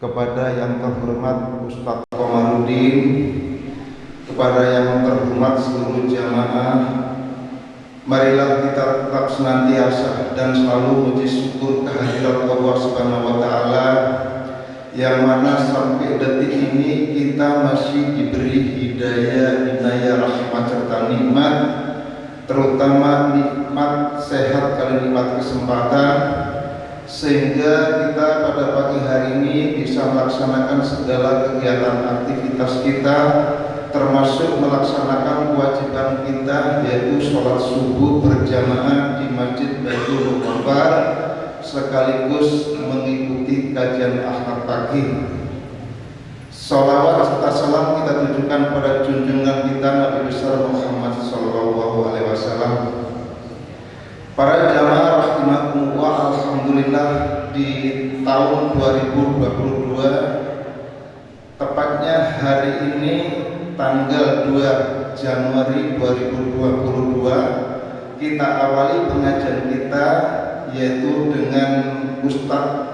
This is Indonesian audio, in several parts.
kepada yang terhormat Ustadz Komarudin, kepada yang terhormat seluruh jamaah, marilah kita tetap senantiasa dan selalu puji syukur kehadirat Allah Subhanahu wa Ta'ala, yang mana sampai detik ini kita masih diberi hidayah, inayah, rahmat serta nikmat, terutama nikmat sehat kali nikmat kesempatan, sehingga kita pada pagi hari ini bisa melaksanakan segala kegiatan aktivitas kita, termasuk melaksanakan kewajiban kita, yaitu sholat subuh berjamaah di Masjid Baitul Muqabbar, sekaligus mengikuti kajian akhlak pagi. Sholawat serta salam kita tujukan pada junjungan kita Nabi besar Muhammad SAW. Para jamaah rahimakumullah, alhamdulillah di tahun 2022, tepatnya hari ini tanggal 2 Januari 2022, kita awali pengajian kita yaitu dengan Ustadz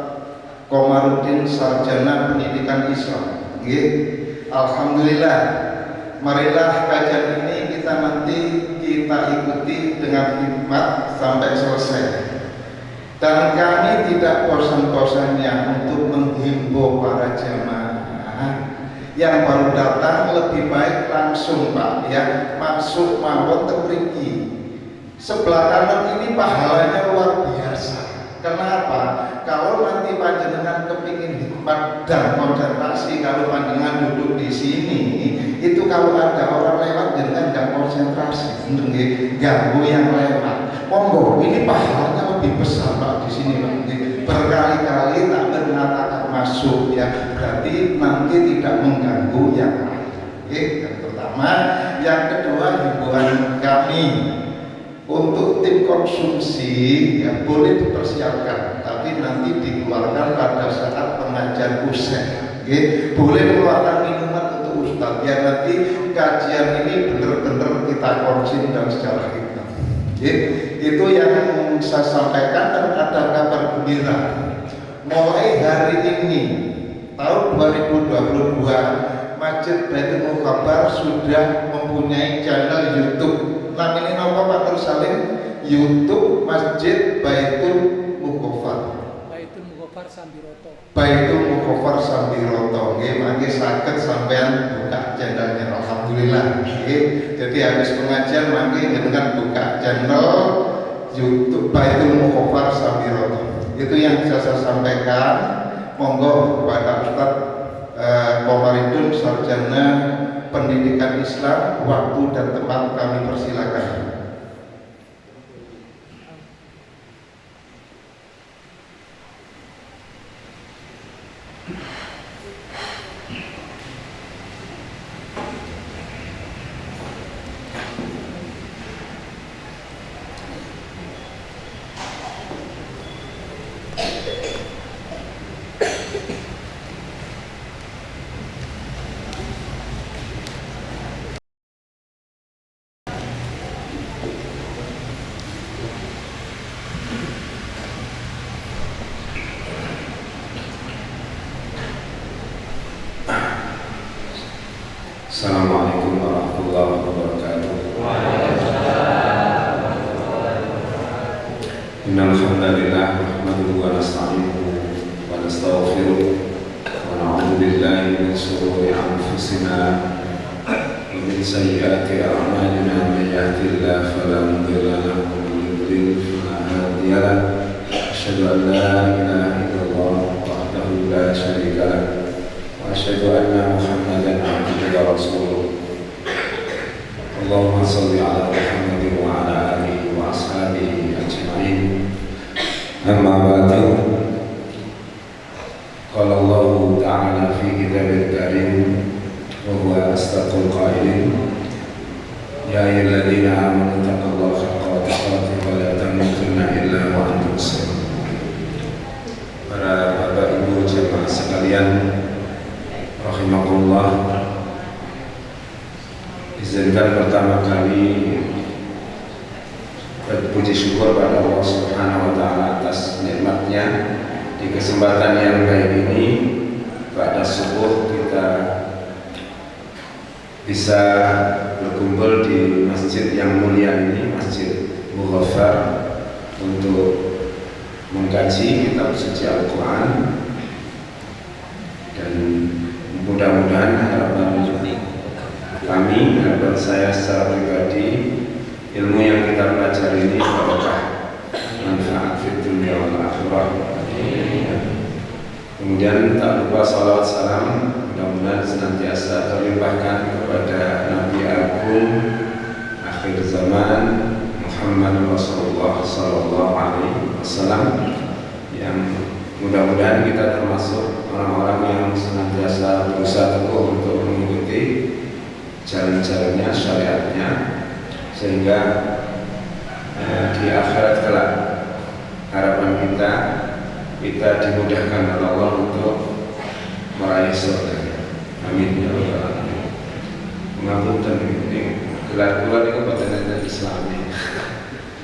Komarudin, Sarjana Pendidikan Islam. Alhamdulillah, marilah kajian ini kita ikuti dengan hikmat sampai selesai. Dan kami tidak bosan-bosannya untuk menghimbau para jamaah yang baru datang, lebih baik langsung Pak ya, masuk mawon tepriki. Sebelah kanan ini pahalanya luar biasa. Kenapa? Kalau nanti panjenengan kepingin hikmat dan konsentrasi, kalau panjenengan duduk di sini, itu kalau ada orang lewat jangan nggak konsentrasi, ganggu yang lewat. Monggo, ini pahalanya lebih besar Pak di sini Pak. Berkali-kali tak mengatakan masuk ya, berarti nanti tidak mengganggu yang lain. Yang pertama, yang kedua himbauan kami untuk tim konsumsi ya boleh dipersiapkan, tapi nanti dikeluarkan pada saat pengajian usai. Boleh mengeluarkan minuman untuk Ustadz ya, nanti kajian ini benar-benar kita konsum dan secara hikmat. Itu yang saya sampaikan. Dan ada kabar gembira, mulai hari ini tahun 2022 Masjid Baitul Muqabbar sudah mempunyai channel YouTube. Namanya apa Pak Nur Salim? YouTube Masjid Baitul Muqabbar. Baitul Muqabbar Sambiroto. Baitul Muqabbar Sambiroto. Nggih, mangke saged sampean buka channelnya. Alhamdulillah. Nggih. Jadi habis pengajian mangke dengan buka channel YouTube Baitul Muqabbar Sambiroto. Itu yang bisa saya sampaikan. Monggo kepada Ustadz Komarudin, Sarjana Pendidikan Islam, waktu dan tempat kami persilakan. Assalamualaikum warahmatullahi wabarakatuh. Innal hamdalillah nahmaduhu wa nasta'inuhu wa nastaghfiruh wa na'udzu billahi min shururi anfusina wa min sayyiati a'malina. May yahdihillahu fala mudilla lahu wa man yudlil fala hadiya lahu. Asyhadu an la ilaha illallah wahdahu la syarika lahu wa asyhadu anna Muhammadan abduhu wa rasuluh. Allahumma shalli ala Muhammadin wa ala alihi wa ashabihi ajma'in. Amma ba'du. Qala Allah ta'ala fi kitabil karim wa huwa asdaqul qailin. Ya ayyuhalladzina amanu taqullaha haqqa tuqatih wa la tamutunna illa wa antum muslimun. Para Bapak Ibu jemaah sekalian rahimakumullah, izinkan pertama kali berpuji syukur pada Allah Subhanahu wa Ta'ala atas nikmatnya di kesempatan yang baik ini pada subuh kita bisa berkumpul di masjid yang mulia ini, Masjid Mughafar, untuk mengkaji kitab suci Al-Quran. Dan mudah-mudahan harapan saya secara pribadi, ilmu yang kita pelajari ini barokah, manfaat fid dunya wal akhirah. Kemudian tak lupa salawat salam mudah-mudahan senantiasa terlimpahkan kepada Nabi Agung akhir zaman Muhammad Rasulullah Sallallahu Alaihi Wasallam, yang mudah-mudahan kita termasuk orang-orang yang senantiasa berusaha teguh untuk mengikuti jalan-jalannya, syariatnya, sehingga di akhirat kelak harapan kita dimudahkan oleh Allah untuk meraih surga. Amin ya rabbal alamin. Mengapunten ini gelar kula niku boten Islami.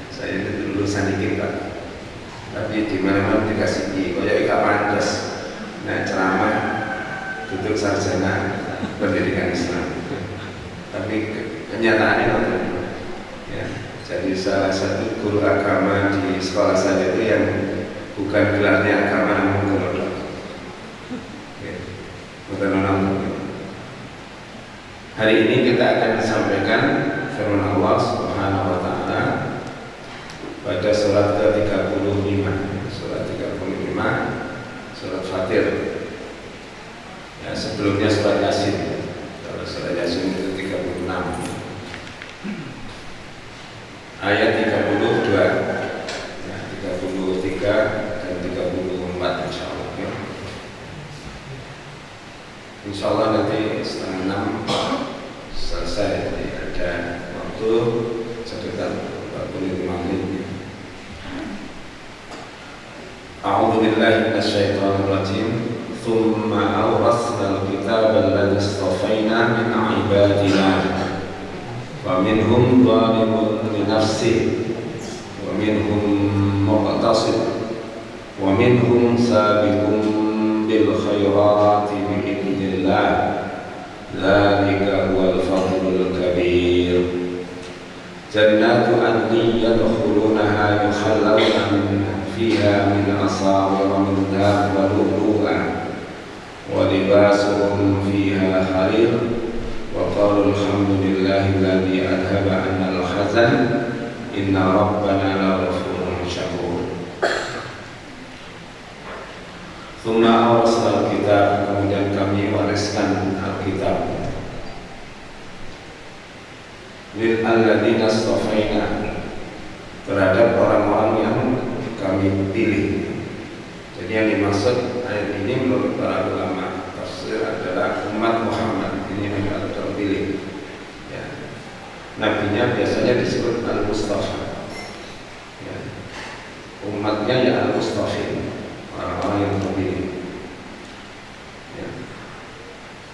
Saya itu lulusan iki Pak. Tapi di mana-mana dikasih koyo gak pantes. Nah, ceramah tutup sarjana pendidikan Islam. Tapi kenyataannya nonton. Ya, jadi salah satu guru agama di sekolah saya itu yang bukan gelarnya agama namun guru. Bukan nonton. Hari ini kita akan sampaikan firman Allah Subhanahu wa taala pada surat ke-35, surat Fatir. Ya, sebelumnya surat Yasin. Kalau surat Yasin itu 36. Ayat 32, ya, 33 dan 34 insyaallah. Ya. Insyaallah nanti setengah 6 selesai, jadi ada waktu sekitar 45 menit. A'udzu billahi minasyaitonir rajim. Tsumma awrasnal kitaba alladzi istafaina min 'ibadina wa minhum zalimun li nafsihi wa minhum muqtasid wa minhum sabiqun bil khairati bi idznillah. Dzalika huwal fadlul kabir. Jannatu 'adnin yadkhulunaha yukhallawna fiha min asawira min dhahab wa lu'lu'a wa libasuhum fiha harir wa qalu alhamdulillahi alladhi adhaba 'anna al-hazan inna rabbana laghafurun syakur. Tsumma awrasna al-kitab, kemudian kami wariskan Alkitab lil alladzina istafaina, terhadap orang-orang yang kami pilih. Jadi yang dimaksud ayat ini menurut para ulama tafsir adalah umat Muhammad. Ini yang terpilih. Ya. Nabinya biasanya disebut Al-Mustafa. Ya. Umatnya ya Al-Mustafin, orang-orang yang terpilih. Ya.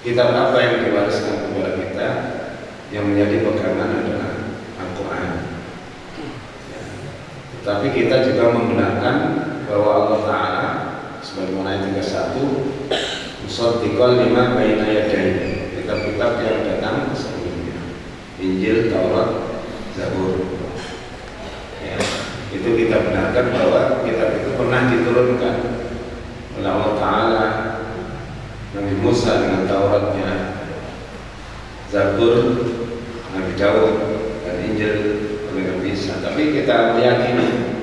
Kitab apa yang diwariskan kepada kita? Yang menjadi pegangan adalah Al-Quran. Tapi kita juga membenarkan bahwa Allah Ta'ala sebagaimana ayat 31 musaddiqan lima baina yadayhi, kitab-kitab yang datang sebelumnya, Injil, Taurat, Zabur. Ya, itu kita benarkan bahwa kitab itu pernah diturunkan oleh Allah Ta'ala, Nabi Musa dengan Tauratnya, Zabur Nabi Daud, dan Injil oleh Nabi Isa. Tapi kita meyakini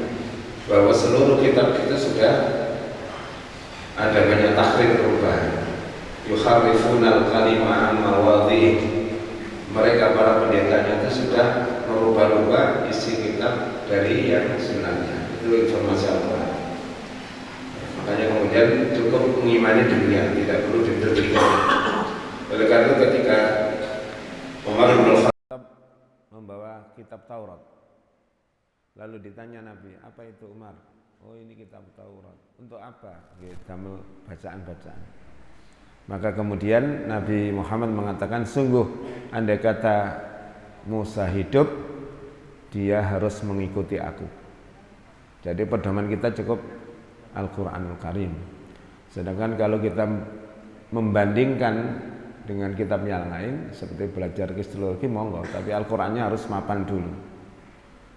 bahwa seluruh kitab itu sudah ada banyak tahrif perubahan. Yukharrifuna al-kalima an mawadhi'i. Mereka para pendetanya itu sudah merubah-rubah isi kitab dari yang sebenarnya. Itu informasi Al-Quran. Makanya kemudian cukup mengimani dunia, tidak perlu detail-detail. Oleh karena itu ketika Umar bin Khattab membawa kitab Taurat, lalu ditanya Nabi, apa itu Umar? Oh, ini kitab Taurat. Untuk apa? Damel bacaan-bacaan. Maka kemudian Nabi Muhammad mengatakan, sungguh andai kata Musa hidup, dia harus mengikuti aku. Jadi pedoman kita cukup Al-Quranul Karim. Sedangkan kalau kita membandingkan dengan kitab yang lain seperti belajar kristologi monggo, tapi Al-Qur'annya harus mapan dulu.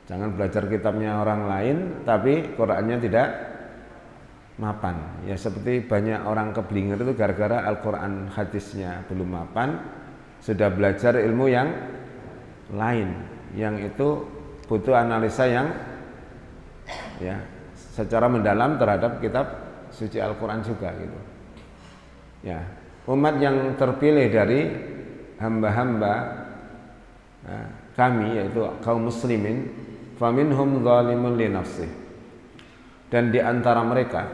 Jangan belajar kitabnya orang lain tapi Qur'annya tidak mapan. Ya seperti banyak orang keblinger itu gara-gara Al-Qur'an hadisnya belum mapan, sudah belajar ilmu yang lain yang itu butuh analisa yang ya secara mendalam terhadap kitab suci Al-Qur'an juga gitu. Ya, umat yang terpilih dari hamba-hamba kami yaitu kaum muslimin, faminhum zalimun li nafsih, dan di antara mereka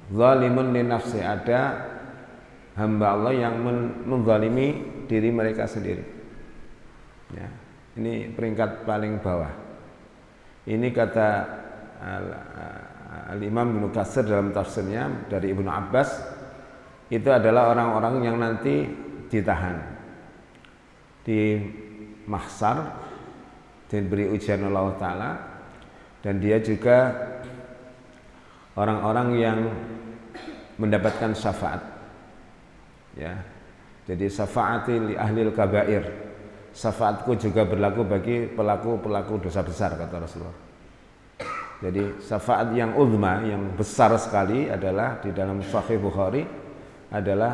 zalimun li nafsih, ada hamba Allah yang menzalimi diri mereka sendiri. Ya, ini peringkat paling bawah. Ini kata Al-Imam Ibnu Katsir dalam tafsirnya dari Ibnu Abbas, itu adalah orang-orang yang nanti ditahan di mahsyar, diberi ujian Allah Ta'ala, dan dia juga orang-orang yang mendapatkan syafaat. Ya, jadi syafaati li ahlil kabair, syafaatku juga berlaku bagi pelaku-pelaku dosa besar, kata Rasulullah. Jadi syafaat yang uzma, yang besar sekali adalah di dalam Sahih Bukhari, adalah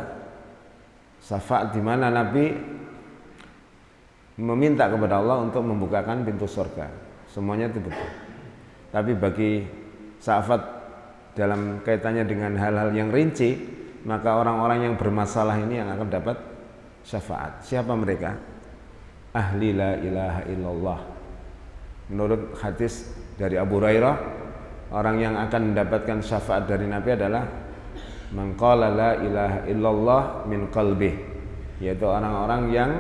syafaat di mana Nabi meminta kepada Allah untuk membukakan pintu surga. Semuanya itu betul. Tapi bagi syafaat dalam kaitannya dengan hal-hal yang rinci, maka orang-orang yang bermasalah ini yang akan dapat syafaat. Siapa mereka? Ahli la ilaha illallah. Menurut hadis dari Abu Hurairah, orang yang akan mendapatkan syafaat dari Nabi adalah man qala la ilaha illallah min qalbih, yaitu orang-orang yang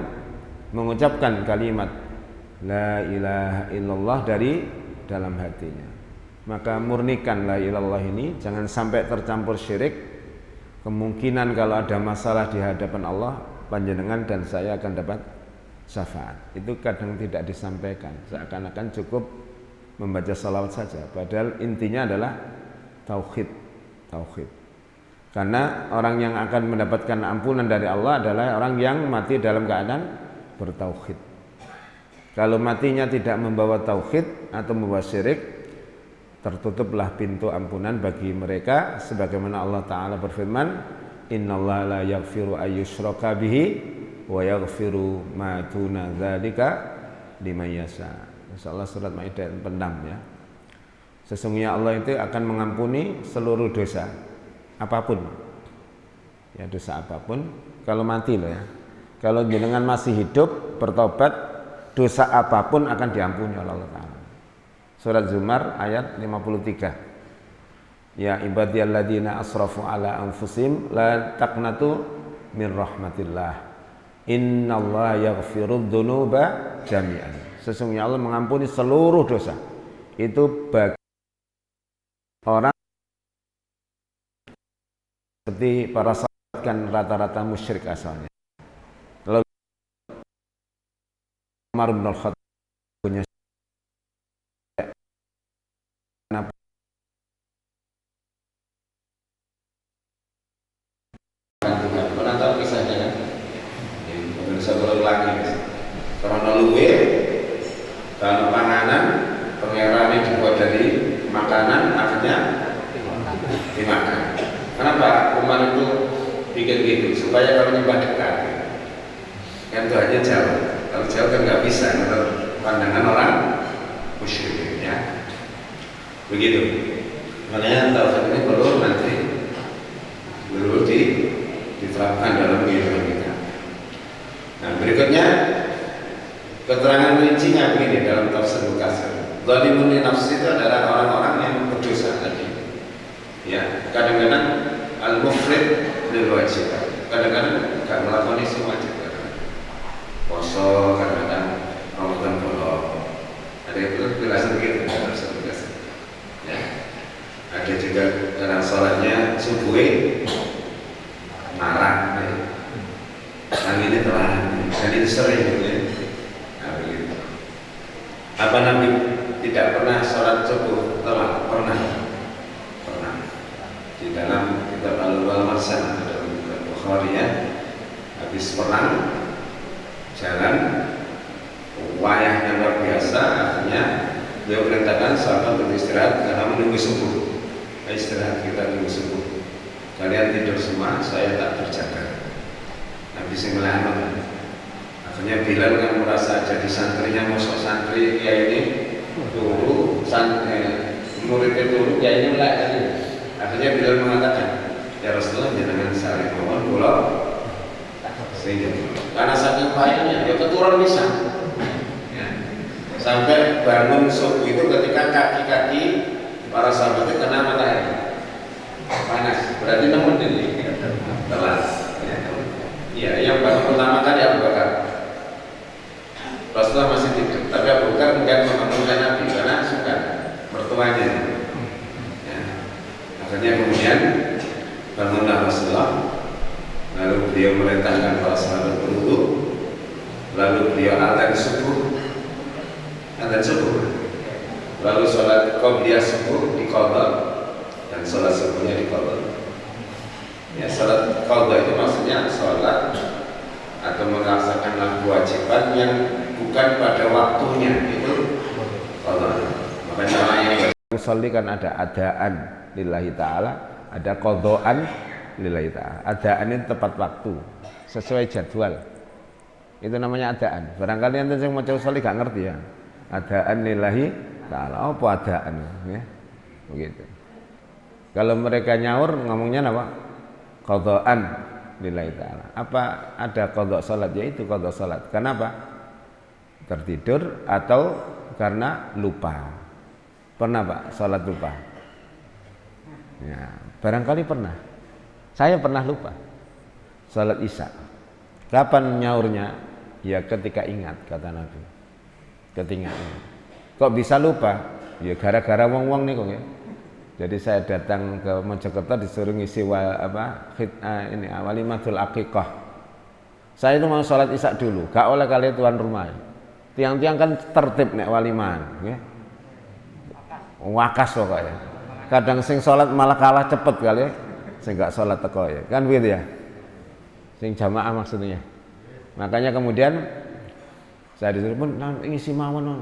mengucapkan kalimat la ilaha illallah dari dalam hatinya. Maka murnikan la ilallah ini, jangan sampai tercampur syirik. Kemungkinan kalau ada masalah di hadapan Allah, panjenengan dan saya akan dapat syafaat. Itu kadang tidak disampaikan, seakan-akan cukup membaca salawat saja, padahal intinya adalah tauhid. Karena orang yang akan mendapatkan ampunan dari Allah adalah orang yang mati dalam keadaan bertauhid. Kalau matinya tidak membawa tauhid atau membawa syirik, tertutuplah pintu ampunan bagi mereka, sebagaimana Allah Ta'ala berfirman, innallaha la yaghfiru ayyushraka bihi wa yaghfiru ma duna dzalika liman yasha. Insyaallah surat Maidah 6 ya. Sesungguhnya Allah itu akan mengampuni seluruh dosa apapun. Ya, dosa apapun kalau mati loh ya. Kalau jenengan masih hidup bertobat, dosa apapun akan diampuni oleh Allah Ta'ala. Surat Zumar ayat 53. Ya ibadiyalladzina asrafu ala anfusihim la taqnatu min rahmatillah. Innallaha yaghfirudz dzunuba jami'an. Sesungguhnya Allah mengampuni seluruh dosa. Itu bagi orang seperti para sahabat kan rata-rata musyrik asalnya. Lalu Umar bin Al-Khattab punya pernah tahu kisahnya kan? Bisa berulang lagi. Karena luwe, kalau panganan pangeran yang dibuat dari makanan akhirnya dimakan. Kenapa Umar itu bikin gitu? Supaya kalau nyembah dekat, kan Tuhannya jauh. Kalau jauh kan nggak bisa menurut pandangan orang musyrik ya. Begitu. Makanya tauhid ini perlu nanti diterapkan dalam kehidupan kita. Nah berikutnya keterangan rincinya begini dalam tafsir Mukatsir. Zalimun li nafsi itu adalah orang-orang yang berdosa tadi. Ya, kadang-kadang al-mufrid lil wajib. Kadang-kadang enggak melakukan isi wajib. Poso, kadang-kadang Ramadan bolong. Ada itu penjelasan begitu dalam tafsir. Ya. Ada juga dalam salatnya subuh marah, yang ini telah, dan itu sering ya. Nah, begitu. Apa Nabi tidak pernah sholat subuh telah? Pernah. Di dalam kitab Al-Marsal dalam dia habis perang jalan wayahnya luar biasa, akhirnya beliau perintahkan sahabat beristirahat karena menunggu subuh. Istirahat, kita tunggu subuh. Kalian tidur semua, saya tak berjaga. Habis ngelamar. Akhirnya Bilal kan merasa jadi santrinya, masuk santri kayak ini dulu, muridnya dulu kayak ini mulai. Akhirnya Bilal mengatakan, ya Rasulullah jangan sari mohon pulau. Sehingga karena saking payahnya, ya keturun bisa. Ya. Sampai bangun subuh itu ketika kaki-kaki para sahabat itu kena matahari panas, berarti 6 menit telat. Ya, yang bangun pertama kali Abu Bakar. Rasulullah masih tidur, tapi Abu Bakar mungkin membangunkan Nabi karena suka mertuanya. Ya. Akhirnya kemudian bangunlah Rasulullah, lalu beliau merintahkan para sahabat berwudu, lalu beliau adzan subuh, lalu sholat qobliyah subuh diqadha dan sholat subuhnya diqadha. Ya, sholat qadha itu maksudnya sholat atau melaksanakan kewajiban yang bukan pada waktunya, itu qadha. Makanya yang Sholli kan ada adaan lillahi ta'ala, ada qadhaan lillahi ta'ala. Adaan itu tepat waktu, sesuai jadwal. Itu namanya adaan. Barangkali ente yang mau sholli gak ngerti ya. Adaan lillahi ta'ala. Apa adaan? Ya. Begitu. Kalau mereka nyaur ngomongnya apa? Qadhaan lillahi ta'ala. Apa ada qadha salat? Yaitu qadha salat. Kenapa? Tertidur atau karena lupa. Pernah Pak salat lupa? Ya, barangkali pernah. Saya pernah lupa salat Isya. Kapan nyaurnya? Ya ketika ingat, kata Nabi. Ketika ingat. Kok bisa lupa? Ya gara-gara wong-wong nih kok ya. Jadi saya datang ke Mojokerto disuruh ngisi walimatul aqiqah. Saya itu mau sholat Isya dulu, gak oleh kali tuan rumah. Tiang-tiang kan tertib nek waliman, ya. Wakas pokoknya. Kadang sing sholat malah kalah cepet kali, sing gak sholat teko ya, kan begitu ya. Sing jamaah maksudnya. Makanya kemudian saya disuruh pun ngisi mawon.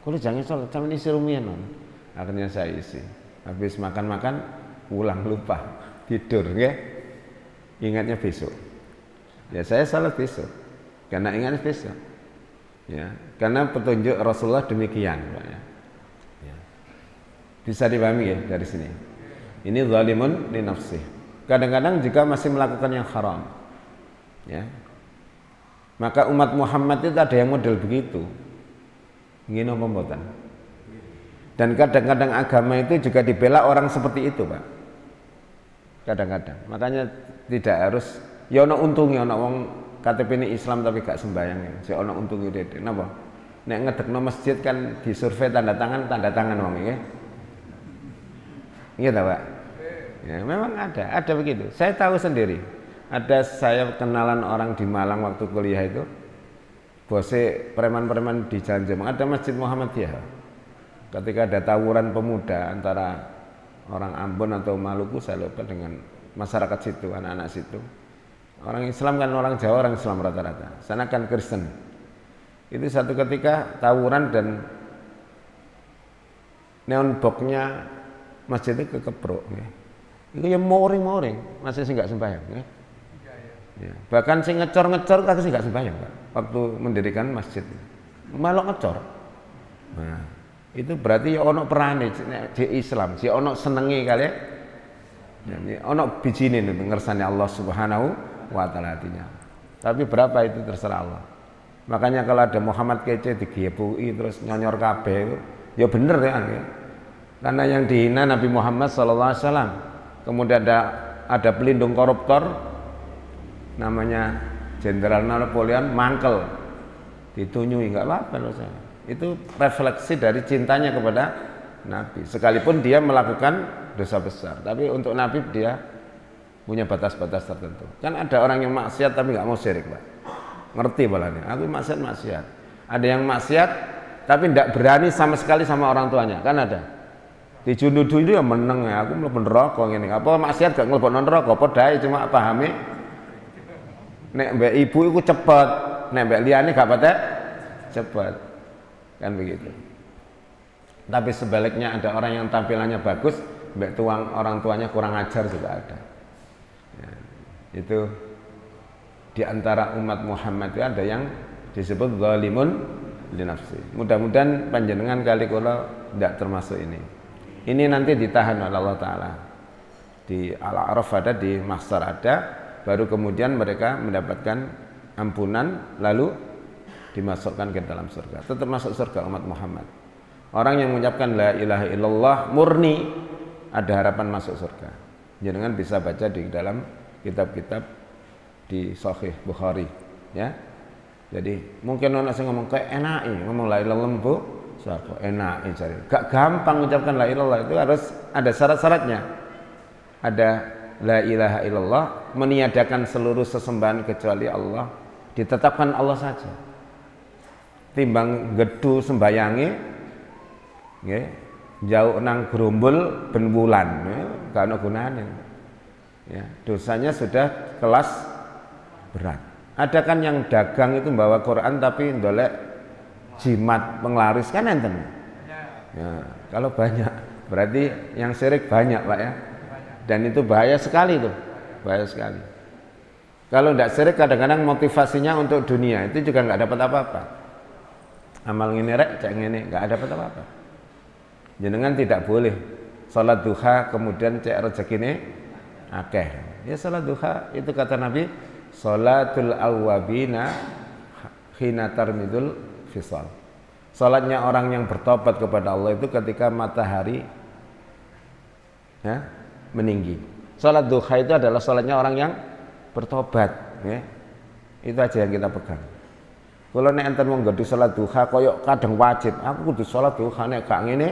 Kalau jangan sholat, jangan isi rumian. Akhirnya saya isi. Habis makan-makan pulang lupa tidur, ya. Ingatnya besok. Ya saya sholat besok, karena ingat besok. Ya, karena petunjuk Rasulullah demikian, Pak, ya. Ya. Bisa dipahami ya dari sini. Ini zalimun li nafsih. Kadang-kadang jika masih melakukan yang haram, ya, maka umat Muhammad itu ada yang model begitu. Ngino pembotan. Dan kadang-kadang agama itu juga dibela orang seperti itu, Pak. Kadang-kadang. Makanya tidak harus ya ono untungnya ono wong KTP ini Islam tapi gak sembahyang. Si ono untungnya dede. Napa? Nek ngedekno masjid kan disurvei tanda tangan wong iki. Iya, Pak. Ya, memang ada begitu. Saya tahu sendiri. Ada saya kenalan orang di Malang waktu kuliah itu. Bose preman-preman di Jalan Jombang, ada Masjid Muhammadiyah. Ketika ada tawuran pemuda antara orang Ambon atau Maluku, saya lupa, dengan masyarakat situ, anak-anak situ. Orang Islam kan orang Jawa, orang Islam rata-rata. Sana kan Kristen. Itu satu ketika tawuran dan neon boxnya masjid itu kekeprok. Ya. Itu ya moring-moring, masih sih nggak sembahyang. Ya. Ya. Bahkan sih ngecor-ngecor kaki sih nggak sembahyang, Pak. Waktu mendirikan masjid, malah ngecor. Nah, itu berarti ya ono perane di Islam, si ono senengi kali. Ya, ono bijine ngersane Allah Subhanahu wa taala hatinya. Tapi berapa itu terserah Allah. Makanya kalau ada Muhammad kece digepui terus nyonyor kabeh, ya bener ya. Karena yang dihina Nabi Muhammad SAW. Kemudian ada pelindung koruptor namanya Jenderal Napoleon mangkel, ditunyui, nggak apa-apa loh saya. Itu refleksi dari cintanya kepada Nabi. Sekalipun dia melakukan dosa besar, tapi untuk Nabi dia punya batas-batas tertentu. Kan ada orang yang maksiat tapi nggak mau syirik, Pak. Ngerti balanya. Aku maksiat. Ada yang maksiat tapi tidak berani sama sekali sama orang tuanya. Kan ada. Dijunduh itu ya meneng ya. Aku mlebu neraka ngene. Apa maksiat gak mlebu neraka? Apa dae cuma pahami Nek mbek ibu iku cepet, nek mbek liyane gak patek cepet. Kan begitu. Tapi sebaliknya ada orang yang tampilannya bagus, mbek orang tuanya kurang ajar juga ada. Ya, itu di antara umat Muhammad itu ada yang disebut zalimun li nafsi. Mudah-mudahan panjenengan kali kula tidak termasuk ini. Ini nanti ditahan oleh Allah Ta'ala. Di Al-A'raf ada, di Mahsyar ada, baru kemudian mereka mendapatkan ampunan lalu dimasukkan ke dalam surga. Tetap masuk surga umat Muhammad. Orang yang mengucapkan la ilaha illallah murni ada harapan masuk surga. Jangan bisa baca di dalam kitab-kitab di Sahih Bukhari, ya. Jadi mungkin orang yang ngomong kayak enak ngomong la ilaha illallah bu, surga enak cari. Gak gampang mengucapkan la ilaha illallah, itu harus ada syarat-syaratnya. Ada la ilaha illallah, meniadakan seluruh sesembahan kecuali Allah, ditetapkan Allah saja. Timbang gedu sembayange nggih jauh nang gerombol ben wulan gak ana gunane. Ya, dosanya sudah kelas berat. Ada kan yang dagang itu bawa Quran tapi ndolek jimat penglaris kan enten. Ya, kalau banyak berarti yang syirik banyak Pak ya. Dan itu bahaya sekali tuh. Bahaya sekali. Kalau tidak syirik kadang-kadang motivasinya untuk dunia itu juga nggak dapat apa-apa. Amal ngene rek cek ngene nggak dapat apa-apa. Jenengan tidak boleh salat duha kemudian cek rezekine akeh. Ya salat duha itu kata Nabi salatul awwabina hina tarmidul fisal. Salatnya orang yang bertobat kepada Allah itu ketika matahari ya, meninggi. Salat duha itu adalah salatnya orang yang bertobat, ya. Itu aja yang kita pegang. Kalau nek enten wong nggodho salat duha koyo kadang wajib, aku kudu salat duha nek gak ngene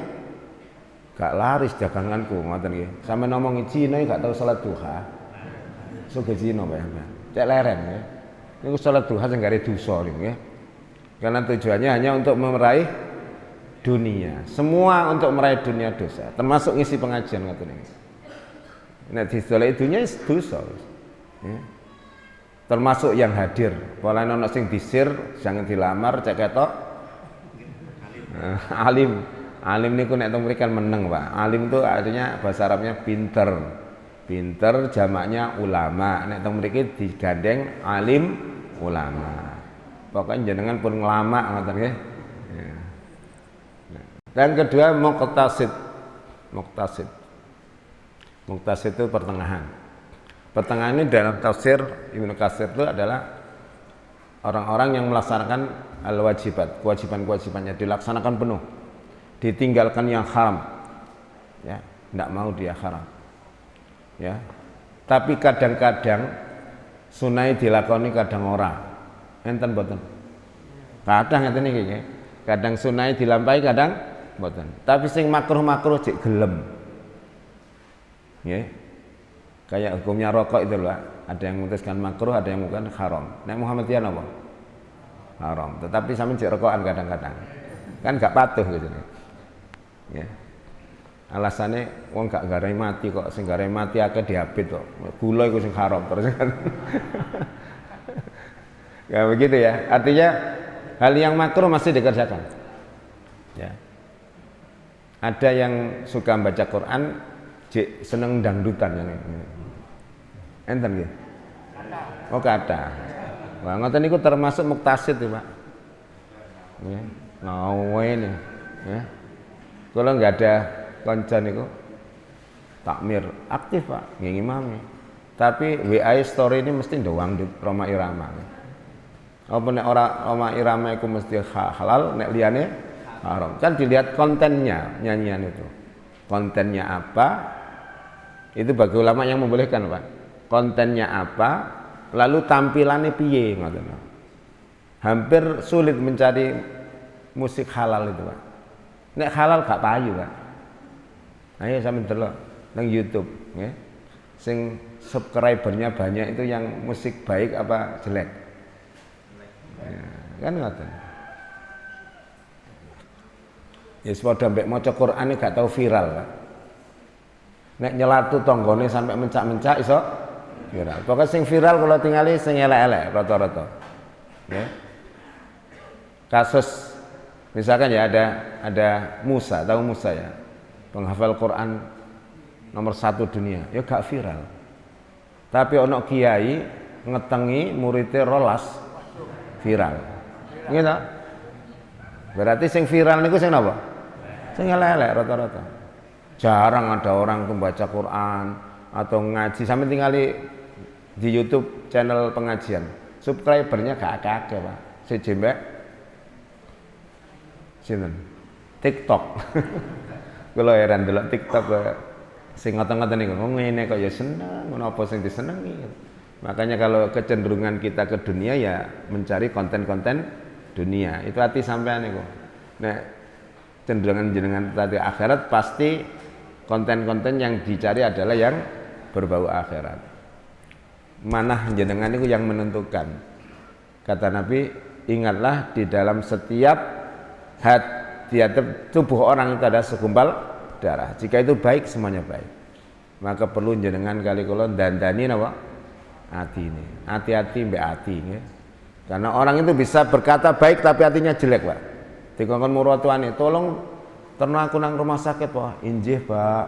gak laris daganganku ngoten nggih. Sampe ngomong Cina gak tahu salat duha. Suge Cina Pak ya. Cek leren ya. Niku salat duha sing gare dosa niku nggih. Karena tujuannya hanya untuk meraih dunia. Semua untuk meraih dunia dosa, termasuk ngisi pengajian ngoten niki. Nek disoleki dunia wis dosa. Ya. Termasuk yang hadir. Pola ono sing disir, jangan dilamar, cek ketok. Alim. Alim niku nek teng mrikan meneng, Pak. Alim itu artinya bahasa Arabnya pinter. Pinter jamaknya ulama. Nek teng mriki digandeng alim ulama. Pokoknya jenengan pun ngelama ngoten nggih. Ya. Dan kedua muqtasid. Muqtasid. Muqtasid itu pertengahan. Pertengahan ini dalam tafsir Ibnu Katsir itu adalah orang-orang yang melaksanakan al-wajibat, kewajiban-kewajibannya dilaksanakan penuh. Ditinggalkan yang haram. Ya, tidak mau dia haram. Ya. Tapi kadang-kadang sunai dilakoni kadang ora. Enten boten. Kadang ngeten iki nggih. Kadang sunai dilampahi kadang boten. Tapi sing makruh-makruh cek gelem. Nggih. Kayak hukumnya rokok itu loh. Ada yang memutuskan makruh, ada yang bukan haram. Nek Muhammadiyah apa? Haram. Tetapi sampeyan cek rokokan kadang-kadang. Kan gak patuh gitu. Ya. Alasannya wong gak garai mati kok, sing garai mati akeh diabet kok. Gula iku sing haram terus kan. Ya begitu ya. Artinya hal yang makruh masih dikerjakan. Ya. Ada yang suka baca Quran, seneng dangdutan yang ini. Enten nggih? Oh kata. Wah ngoten niku termasuk muktasid ya, Pak. Nggih. Nawe ini, ya. Kalau nggak ada kanca niku takmir aktif, Pak, nggih ngimami. Tapi WA story ini mesti doang di Roma Irama. Apa nek ora Roma Irama iku mesti halal, nek liyane haram. Kan dilihat kontennya nyanyian itu. Kontennya apa? Itu bagi ulama yang membolehkan, Pak. Kontennya apa? Lalu tampilannya piye ngoten. Hampir sulit mencari musik halal itu, Pak. Nek halal gak payu, Pak. Ayo sampeyan delok nang YouTube, nggih. Sing subscribernya banyak itu yang musik baik apa jelek? Ya, kan ngoten. Ya padha mbek maca Qur'ane gak tau viral, Pak. Nek nyelatu tanggane sampai mencak-mencak iso Viral. Pokoknya sing viral kalau tinggali sing elek-elek rata-rata. Ya. Kasus misalkan ya ada Musa, tahu Musa ya, penghafal Quran nomor 1 dunia, ya gak viral. Tapi ono kiai ngetengi muridnya rolas viral. Gitu. Berarti sing viral niku sing napa? Sing elek-elek rata-rata. Jarang ada orang membaca Quran atau ngaji sampai tinggali di YouTube channel pengajian. Subscribernya gak akeh, Pak. Sejembek sinten? TikTok. Kula heran delok TikTok sing ngoten-ngoten niku. Wong ngene kok ya seneng, ngono apa sing disenengi. Makanya kalau kecenderungan kita ke dunia ya mencari konten-konten dunia. Itu hati sampean niku. Nek cenderungan jenengan tadi akhirat pasti konten-konten yang dicari adalah yang berbau akhirat. Manah jenengan itu yang menentukan. Kata Nabi, ingatlah di dalam setiap hati tubuh orang itu ada segumpal darah. Jika itu baik, semuanya baik. Maka perlu jenengan kali kula dandani napa? Hati ini. Hati-hati mbek hati ya. Karena orang itu bisa berkata baik tapi hatinya jelek, Pak. Dikongkon murotuane, tolong terno aku nang rumah sakit, Pak. Injih, Pak.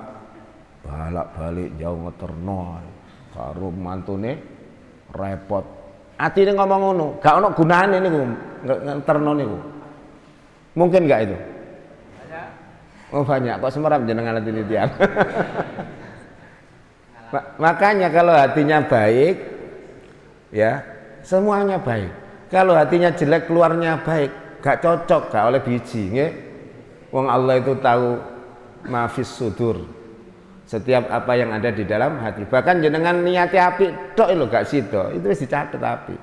Balak-balik jauh ngeterno. Karo mantune repot. Atine ngomong ngono, gak ono gunane niku ngeterno niku. Mungkin gak itu? Banyak. Oh banyak, kok semerap jenengan hati tiang. Makanya kalau hatinya baik, ya semuanya baik. Kalau hatinya jelek keluarnya baik, gak cocok, gak oleh biji. Nggih. Wong Allah itu tahu mafis sudur. Setiap apa yang ada di dalam hati. Bahkan jenengan niati apik tok lho gak sida, itu wis dicatet apik.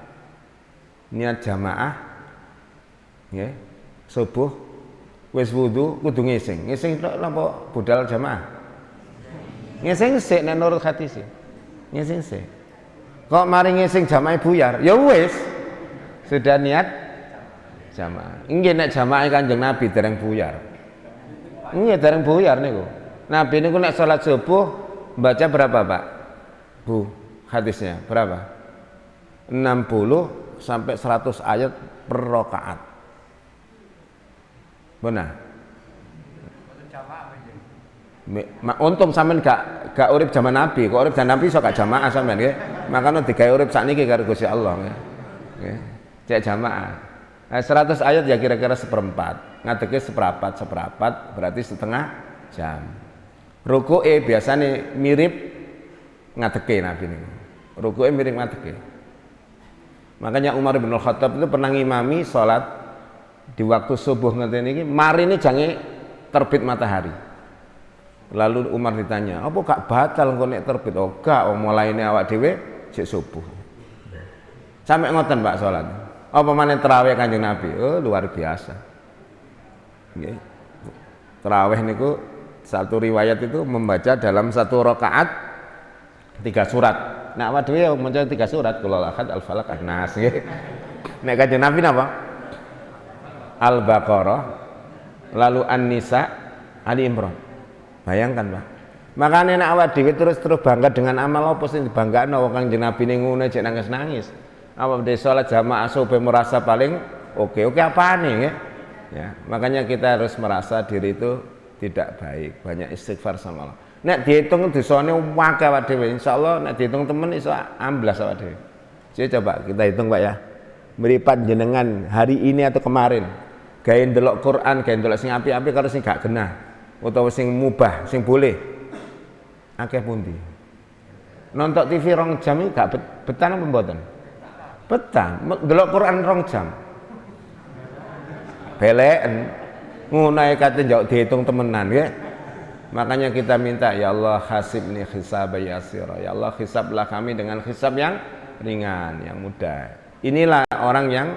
Niat jamaah nggih. Subuh wis wudu kudu ngising. Ngising tok napa budal jamaah? Ngising sik nek nurut hati sih. Ngising sik. Kok mari ngising jamaah buyar? Ya wis. Sudah niat jamaah. Nggih nek jamaah Kanjeng Nabi dereng buyar. Nggih dereng buyar niku. Nabi niku nek salat subuh baca berapa, Pak? Bu, hadisnya berapa? 60 sampai 100 ayat per rakaat. Benar. Untung sampean gak urip zaman Nabi. Kok urip zaman Nabi iso gak jamaah sampean nggih. Makane digawe urip sakniki karo Gusti Allah nggih. Nggih. Cek jamaah. Nah, 100 ayat ya kira-kira seperempat. Ngadeke seperempat berarti setengah jam. Rukuke biasane mirip ngadeke Nabi niku. Rukuke mirip ngadeke. Makanya Umar bin Khattab itu pernah ngimami salat di waktu subuh ngeten iki, marine jange terbit matahari. Lalu Umar ditanya, "Apa gak batal engko nek terbit?" "Oh, gak, mulaine awak dhewe sik subuh." Sampai ngoten Pak salat. Apa maneh tarawih Kanjeng Nabi? Oh, luar biasa. Nggih. Tarawih niku satu riwayat itu membaca dalam satu rakaat 3 surat. Nah, awak dhewe maca 3 surat, Qul Ahad, Al-Falaq, An-Nas nggih. Nek Kanjeng Nabi napa? Al-Baqarah, lalu An-Nisa, Ali Imran. Bayangkan, Pak. Makanya nek awak dhewe terus bangga dengan amal apa sing dibanggakan wong Kanjeng Nabi ning ngene cek nangis-nangis. Awak dhewe salat jamaah subuh merasa paling oke apane nggih. Ya, makanya kita harus merasa diri itu tidak baik, banyak istighfar sama Allah. Nek dihitung dosane akeh awak dhewe, insyaallah nek dihitung temen iso amblas awak dhewe. Jadi coba kita hitung Pak ya. Meripat jenengan hari ini atau kemarin gawe ndelok Quran, gawe ndelok sing apik-apik karo sing gak genah utawa sing mubah, sing boleh. Akeh pundi? Nonton TV 2 jam iki gak betah apa mboten? Betah. Ndelok Quran 2 jam. Beleken ngono ae kate njok dihitung temenan ya. Makanya kita minta ya Allah hasibni hisaba yasira. Ya Allah hisablah kami dengan hisab yang ringan, yang mudah. Inilah orang yang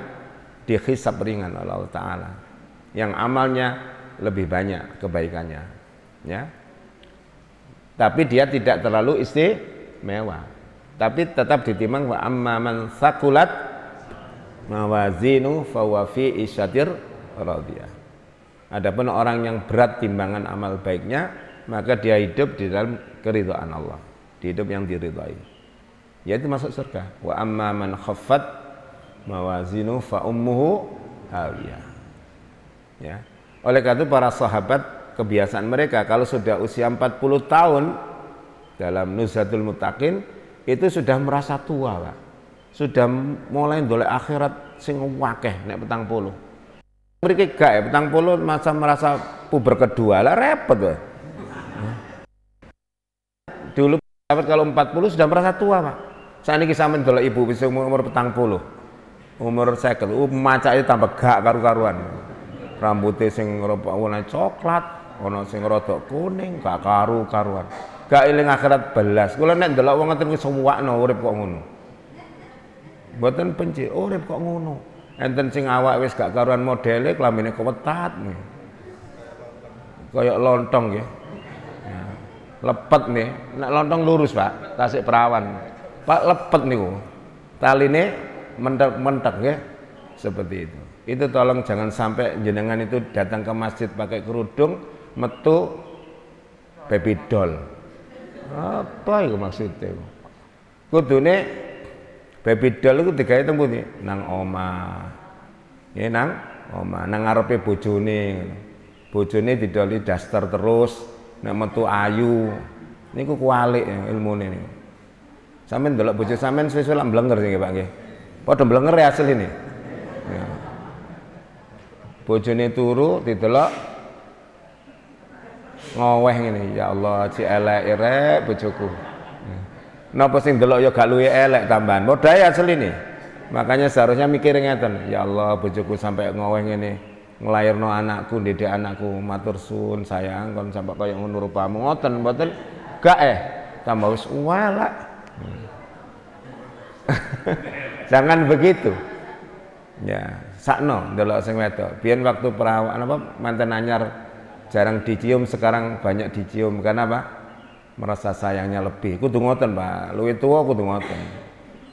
dihisab ringan oleh Allah Ta'ala, yang amalnya lebih banyak kebaikannya ya. Tapi dia tidak terlalu istimewa, tapi tetap ditimbang wa amma man thaqulat mawazinu fahuwa fi isyatir radiyah. Adapun orang yang berat timbangan amal baiknya, maka dia hidup di dalam keridhaan Allah, di hidup yang diridhai. yaitu masuk surga. Wa amma man khaffat mawazinu fa ummuhu hawiyah. Ya. Oleh karena itu para sahabat kebiasaan mereka kalau sudah usia 40 tahun dalam Nuzhatul Muttaqin itu sudah merasa tua, Pak. Sudah mulai ndolek akhirat sing akeh nek 40. Mriki gak ya 40 masa merasa puber kedua lah repot, Pak. Dulu sahabat kalau 40 sudah merasa tua, Pak. Saat ini sampean ndolek ibu wis umur 40. Umur 50, macake tambah gak karu-karuan. Rambutnya sing warna coklat, ono sing rada kuning, gak karu-karuan. Gak eling akhirat belas. Kula nek ndelok wong ngoten ki suwakno urip kok ngono. Mboten benci, urip kok ngono. Enten sing awak wis gak karuan modele, kelamine kewetat nih. Kayak lontong ya. Lepet nih, nek lontong lurus, Pak, tasik perawan. Pak lepet niku. Taline mentek ya. Seperti itu. Itu tolong jangan sampai jenengan itu datang ke masjid pakai kerudung, metu baby doll. Apa itu maksudnya? Kudune baby doll itu digawe teng pundi? Nang omah. Ya nang omah, nang ngarepe bojone. Bojone didoli daster terus, nek metu ayu. Niku kualik ilmune niku. Sampeyan ndelok bojo sampeyan suwe-suwe lak mblenger sing Pak nggih. Padha mblenger ya asli ini. Ya. Bojone turu didelok ngoweh ngene, ya Allah ci elek rek bojoku. Napa sing delok ya gak luwih elek tambahan. Modhae asline. Makanya seharusnya mikir ngeten, ya Allah bojoku sampai ngoweh ngene, nglairno anakku, didik anakku, matur suwun sayang kon sampai kaya ngono rupamu ngoten mboten gak tambah wis walak. Jangan begitu. Ya, sakno ndelok sing wedok. Biyen waktu perawan apa manten anyar jarang dicium, sekarang banyak dicium. Karena apa? Merasa sayangnya lebih. Kudu ngoten, Pak. Luwih tuwa kudu ngoten.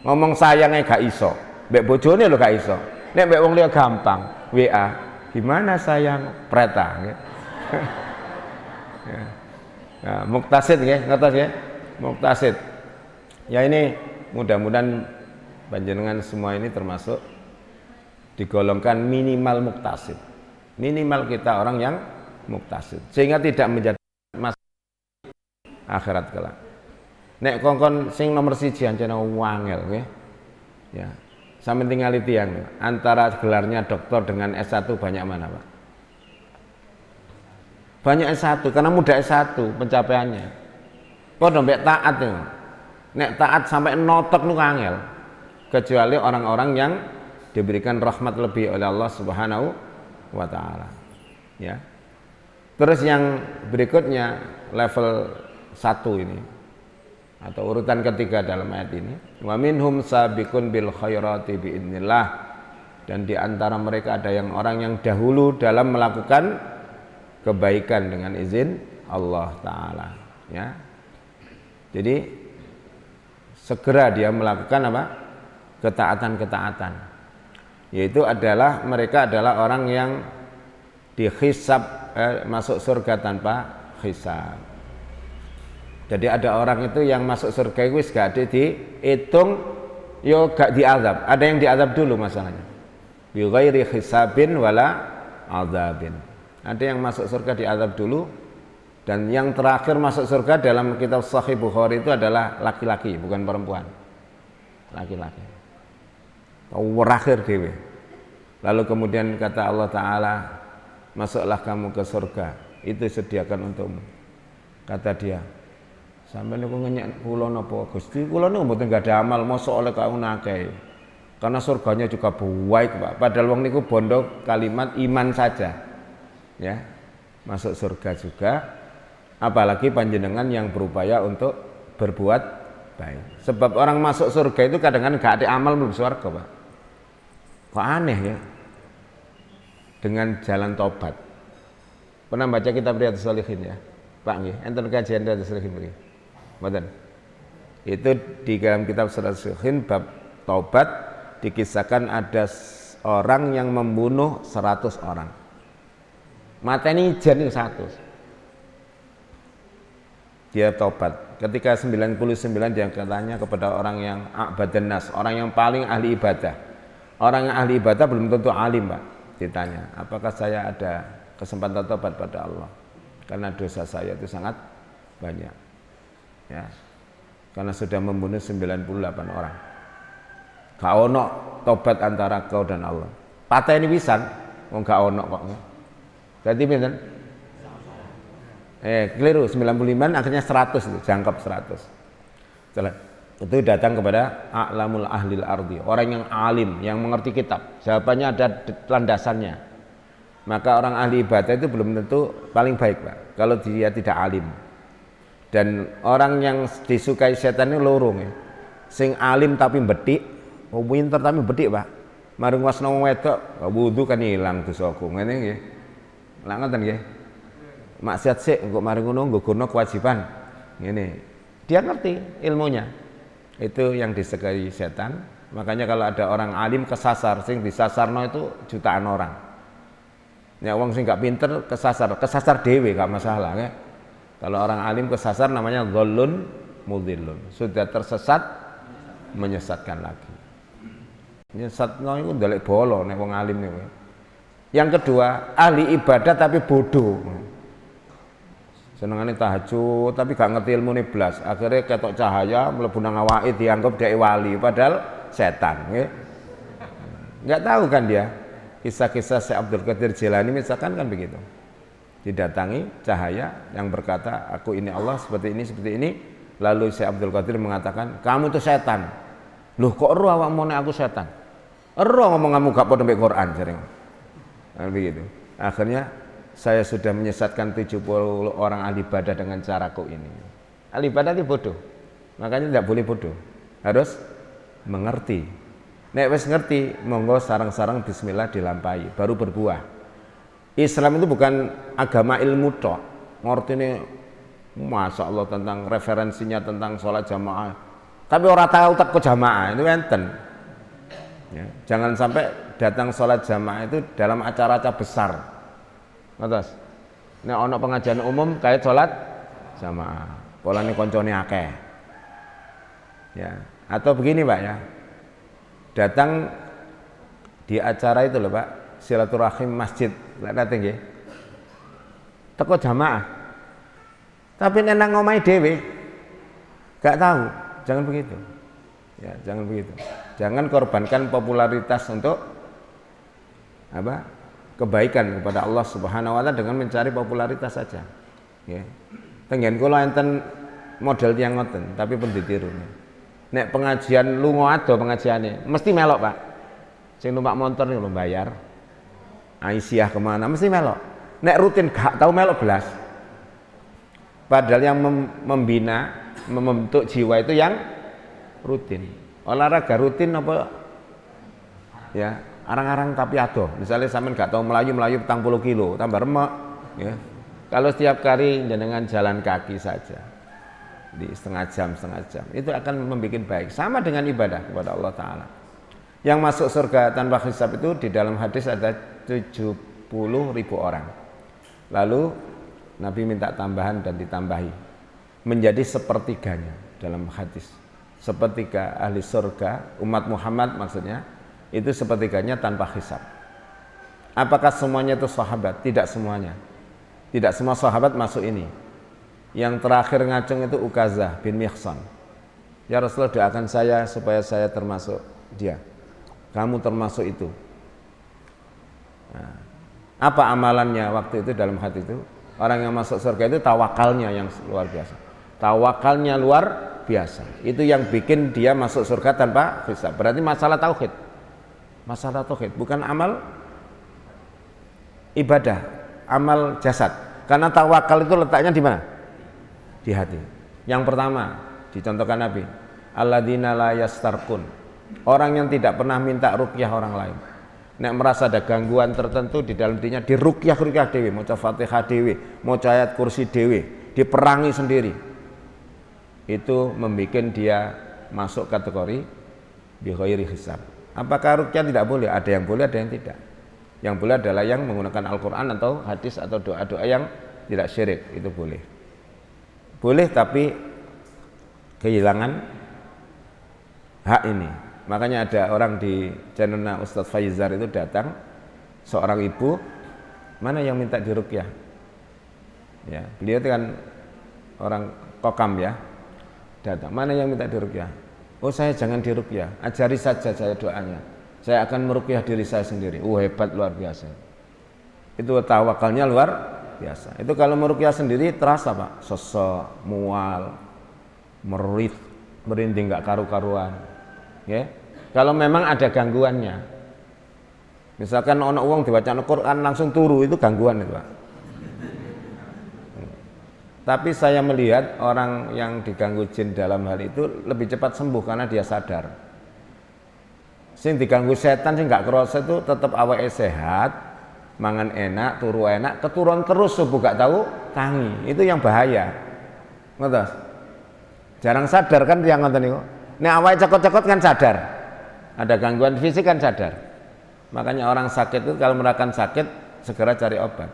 Ngomong sayangnya gak iso. Mbek bojone lho gak iso. Nek mbek wong liya gampang. WA. Gimana sayang? Preta nggih. Ya. Nah, muktasid nggih, ngertos nggih? Muktasid. Ya ini mudah-mudahan panjenengan semua ini termasuk digolongkan minimal muktasid. Minimal kita orang yang muktasid sehingga tidak menjadi masalah akhirat kelak. Nek kongkon sing nomor 1 ancen wangel nggih. Ya. Sampe tingali tiyang antara gelarnya doktor dengan S1 banyak mana, Pak? Banyak S1 karena mudah S1 pencapaiannya. Padha mbek taat ya. Nek taat sampai notok nu angel. Kecuali orang-orang yang diberikan rahmat lebih oleh Allah Subhanahu wa taala. Ya. Terus yang berikutnya level 1 ini atau urutan ketiga dalam ayat ini, wa minhum sabiqun bil khairati biidznillah, dan di antara mereka ada yang orang yang dahulu dalam melakukan kebaikan dengan izin Allah taala, ya. Jadi segera dia melakukan apa? Ketaatan-ketaatan. Yaitu adalah mereka adalah orang yang dihisab masuk surga tanpa hisab. Jadi ada orang itu yang masuk surga itu gak ada dihitung, yo gak diazab. Ada yang diazab dulu masalahnya. Bi ghairi hisabin wala azabin. Ada yang masuk surga diazab dulu, dan yang terakhir masuk surga dalam kitab Sahih Bukhari itu adalah laki-laki, bukan perempuan. Laki-laki. Terakhir dewe. Lalu kemudian kata Allah Ta'ala, masuklah kamu ke surga, itu sediakan untukmu. Kata dia, sampai niku ngenyek kula napa Gusti, kula niku mboten gadah amal, mosok oleh kau nakei. Karena surganya juga baik, Pak. Padahal wong niku bondo kalimat iman saja. Ya. Masuk surga juga. Apalagi panjenengan yang berupaya untuk berbuat baik. Sebab orang masuk surga itu kadang-kadang gak ada amal belum surga, Pak. Kok aneh ya? Dengan jalan tobat. Pernah baca kitab Riyadhus Shalihin ya? Pak nggih, enten kajian Riyadhus Shalihin nggih. Mboten. Itu di dalam kitab Riyadhus Shalihin bab taubat dikisahkan ada orang yang membunuh 100 orang. Mateni jan 100. Dia tobat ketika 99 dia katanya kepada orang yang a'badan nas, orang yang paling ahli ibadah. Orang yang ahli ibadah belum tentu alim, Pak. Ditanya, apakah saya ada kesempatan tobat pada Allah? Karena dosa saya itu sangat banyak. Ya. Karena sudah membunuh 98 orang. Gak ono tobat antara kau dan Allah. Patah ini pisan, wong gak ono kok. Jadi pinten? Keliru, 95 akhirnya 100 itu, jangkep 100. Setelah itu datang kepada a'lamul ahlil ardi, orang yang alim, yang mengerti kitab. Jawabannya ada landasannya. Maka orang ahli ibadah itu belum tentu paling baik, Pak, kalau dia tidak alim. Dan orang yang disukai setan ini lorong ya. Sing alim tapi betik, pinter tapi betik, Pak. Marung wasna wong wedok, wudu kan ilang dosaku. Ngene nggih. Lah ngoten nggih. Maksiat sik engko mari ngono nggugurno kewajiban. Ngene. Dia ngerti ilmunya. Itu yang disukai setan. Makanya kalau ada orang alim kesasar, sing disasarno itu jutaan orang. Ya wong sing gak pinter kesasar dhewe gak masalah ya. Kalau orang alim kesasar namanya dhallun mudhillun. Sudah tersesat menyesatkan lagi. Nyesatno iku ndelek bolo nek wong alim niku. Yang kedua, ahli ibadah tapi bodoh. Senengane tahajud tapi gak ngerti ilmune blas. Akhirnya ketok cahaya mlebu nang awake dianggap dhek wali padahal setan, nggih. Enggak tahu kan dia. Kisah-kisah Syekh Abdul Qadir Jilani misalkan kan begitu. Didatangi cahaya yang berkata, aku ini Allah seperti ini. Lalu Syekh Abdul Qadir mengatakan, kamu itu setan. Loh kok ero awakmu nek aku setan? Ero ngomong kamu gak padha mbek Quran sering. Nah, begitu. Akhirnya saya sudah menyesatkan 70 orang ahli ibadah dengan caraku ini. Ahli ibadah itu bodoh. Makanya tidak boleh bodoh. Harus mengerti. Nek wis ngerti, monggo sarang-sarang bismillah dilampahi, baru berbuah. Islam itu bukan agama ilmu tok. Ngertine Masya Allah tentang referensinya tentang sholat jamaah. Tapi orang tahu tak ke jamaah itu enten. Ya, jangan sampai datang sholat jamaah itu dalam acara-acara besar. Ngertos? Nek ono pengajian umum kayak sholat jamaah. Polane koncone akeh. Ya, atau begini Pak ya. Datang di acara itu loh Pak, silaturahim masjid, lek nate nggih. Teko jamaah. Tapi nek nang omahe dhewe gak tahu, jangan begitu. Ya, jangan begitu. Jangan korbankan popularitas untuk apa? Kebaikan kepada Allah Subhanahu wa taala dengan mencari popularitas saja. Ya. Tengen kula enten model tiyang ngoten, tapi pun ditiru. Nek pengajian lunga ado pengajiane, mesti melok, Pak. Sing numpak motor niku lho bayar. Aisyah kemana mesti melok. Nek rutin gak tahu melok belas. Padahal yang membina, membentuk jiwa itu yang rutin. Olahraga rutin apa ya, arang-arang tapi ado. Misalnya sampean gak tahu melayu petang 10 kilo, tambah remek ya. Kalau setiap kali jenengan jalan kaki saja di setengah jam itu akan membuat baik, sama dengan ibadah kepada Allah Ta'ala. Yang masuk surga tanpa hisab itu di dalam hadis ada 70.000 orang. Lalu Nabi minta tambahan dan ditambahi menjadi sepertiganya dalam hadis. Sepertiga ahli surga umat Muhammad maksudnya itu sepertiganya tanpa hisab. Apakah semuanya itu sahabat? Tidak semuanya. Tidak semua sahabat masuk ini. Yang terakhir ngacung itu Ukazah bin Mihsan. Ya Rasulullah, doakan saya supaya saya termasuk dia. Kamu termasuk itu. Nah, apa amalannya waktu itu dalam hati itu? Orang yang masuk surga itu tawakalnya yang luar biasa. Tawakalnya luar biasa. Itu yang bikin dia masuk surga tanpa hisab. Berarti masalah tauhid. Masalah tauhid, bukan amal ibadah, amal jasad. Karena tawakal itu letaknya di mana? Di hati. Yang pertama dicontohkan Nabi, alladzina la yastarqun, orang yang tidak pernah minta ruqyah orang lain. Nek merasa ada gangguan tertentu di dalam dirinya, diruqyah dewe, maca Fatihah dewe, maca ayat kursi dewe, diperangi sendiri. Itu membuat dia masuk kategori bi ghairi hisab. Apakah ruqyah tidak boleh? Ada yang boleh, ada yang tidak. Yang boleh adalah yang menggunakan Al-Qur'an atau hadis atau doa-doa yang tidak syirik, itu boleh. Boleh tapi kehilangan hak ini. Makanya ada orang di channelnya Ustadz Faizar itu datang, seorang ibu, mana yang minta diruqyah? Ya, beliau itu kan orang kokam ya, datang, mana yang minta diruqyah? Oh saya jangan diruqyah, ajari saja saya doanya, saya akan meruqyah diri saya sendiri. Hebat, luar biasa. Itu tawakalnya luar biasa. Itu kalau meruqyah sendiri terasa Pak, sesek, mual, merinding nggak karu-karuan. Ya. Kalau memang ada gangguannya, misalkan ono wong dibaca Al-Quran langsung turu, itu gangguan itu Pak. Tapi saya melihat orang yang diganggu jin dalam hal itu lebih cepat sembuh karena dia sadar. Sing diganggu setan sing nggak kerasa itu tetap awake sehat, mangan enak, turu enak, keturun terus subuh gak tahu tangi. Itu yang bahaya. Ngertos? Jarang sadar kan yang ngoten niku. Nek awake cekot-cekot kan sadar. Ada gangguan fisik kan sadar. Makanya orang sakit itu kalau merasakan sakit segera cari obat.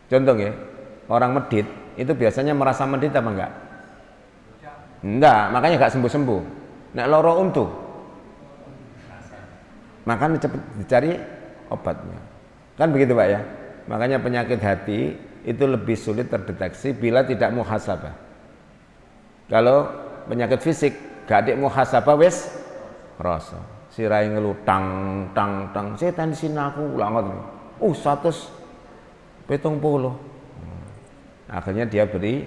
Contoh ya, orang medit itu biasanya merasa medit apa enggak? Enggak, makanya enggak sembuh-sembuh. Nek loro untu, makanya cepat dicari obatnya. Kan begitu Pak ya. Makanya penyakit hati itu lebih sulit terdeteksi bila tidak muhasabah. Kalau penyakit fisik gak ada muhasabah wis rasa. Sirai ngeluh tang setan di sini aku ulang ngoten. 170. Akhirnya dia beri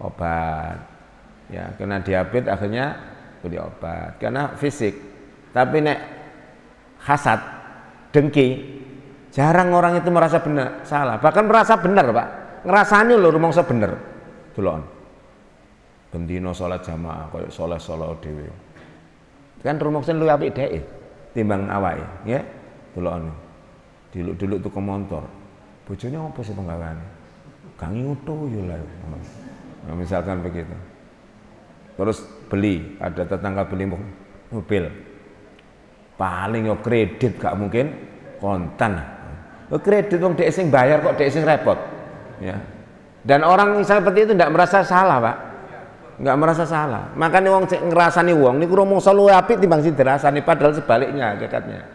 obat. Ya, kena diabetes akhirnya beri obat karena fisik. Tapi nek hasad, dengki, jarang orang itu merasa benar, salah. Bahkan merasa benar, Pak. Ngerasani lho rumangsa bener. Delok. Bendino salat jamaah koyo saleh-saleh dhewe. Kan rumangsa luwih apik dhek timbang awake, nggih. Delokane. Diluk-diluk tuku montor. Bojone apa sih penggaweane? Gangi utuh yo lah. Nah, misalkan begitu. Terus beli, ada tetangga beli mobil. Paling yo kredit gak mungkin kontan. Kredit wong dhek sing bayar kok dhek sing repot. Ya. Dan orang seperti itu tidak merasa salah, Pak. Enggak merasa salah. Makanya wong ngrasani wong niku rumangsa luwih apik timbang sing dirasani, padahal sebaliknya hakikatnya.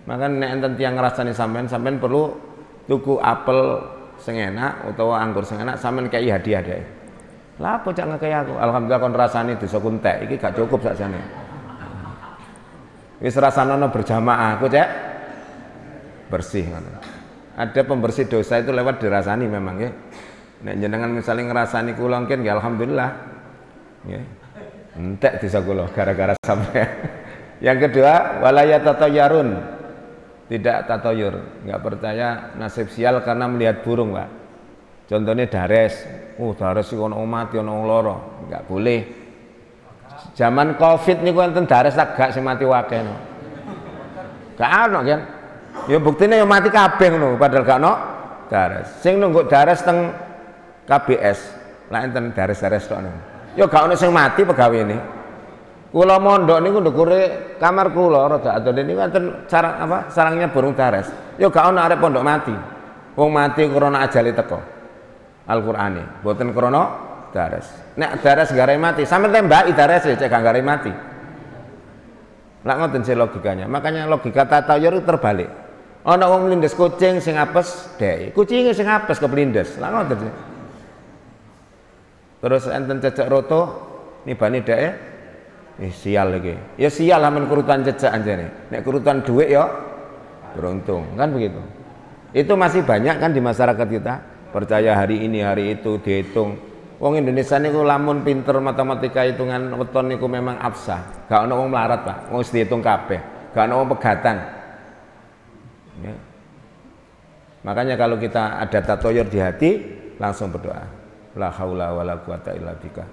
Makanya nek enten tiyang ngrasani sampean perlu tuku apel sing enak utawa anggur sing enak sampean kei hadiah dhek. Lah apa cak ngekei aku? Alhamdulillah kon rasani dosa kuntek iki gak cukup sakjane. Wis rasanono berjamaah aku cek bersih ngono. Ada pembersih dosa itu lewat dirasani memang ya. Nek jenengan misalnya ngerasani kula mungkin ya alhamdulillah. Ya. Entek desa kula gara-gara sampai. Yang kedua, walaya tatayarun. Tidak tatayur, enggak percaya nasib sial karena melihat burung, Pak. Contohnya dares. Dares iki ono mati ono loro, enggak boleh. Zaman Covid niku enten dares tak gak sing mati wakeh no. Gak ono kan. Ya buktine ya mati kabeh ngono padahal gak ono dares. Sing nunggu dares teng KBS, lah enten dares-dares tok niku. Ya gak ono sing mati pegawe ini. Kula mondok niku ndukure kamar kula rada adone niku enten sarangnya burung dares. Ya gak ono arep pondok mati. Wong mati krana ajale teko. Al-Qur'ane, mboten krana dares. Nek dares gare mati, sampe tembaki dares cek gak gare mati. Lah ngoten sih logikanya. Makanya logika tatayur itu terbalik. Ana wong nglindes kucing sing apes, dhek. Kucinge sing apes keplindes. Lah ngoten sih. Terus enten cecek roto nibani dhek. Sial lagi. Ya sial amen kurutan cecek anjene. Nek kurutan dhuwit ya beruntung, kan begitu. Itu masih banyak kan di masyarakat kita. Percaya hari ini hari itu dihitung. Wong Indonesia niku lamun pinter matematika hitungan weton niku memang absah. Gak ono wong melarat, Pak. Wong dihitung kabeh. Gak ono wong pegatan. Ya. Makanya kalau kita ada tatoyur di hati, langsung berdoa. La haula wala quwata illa bika.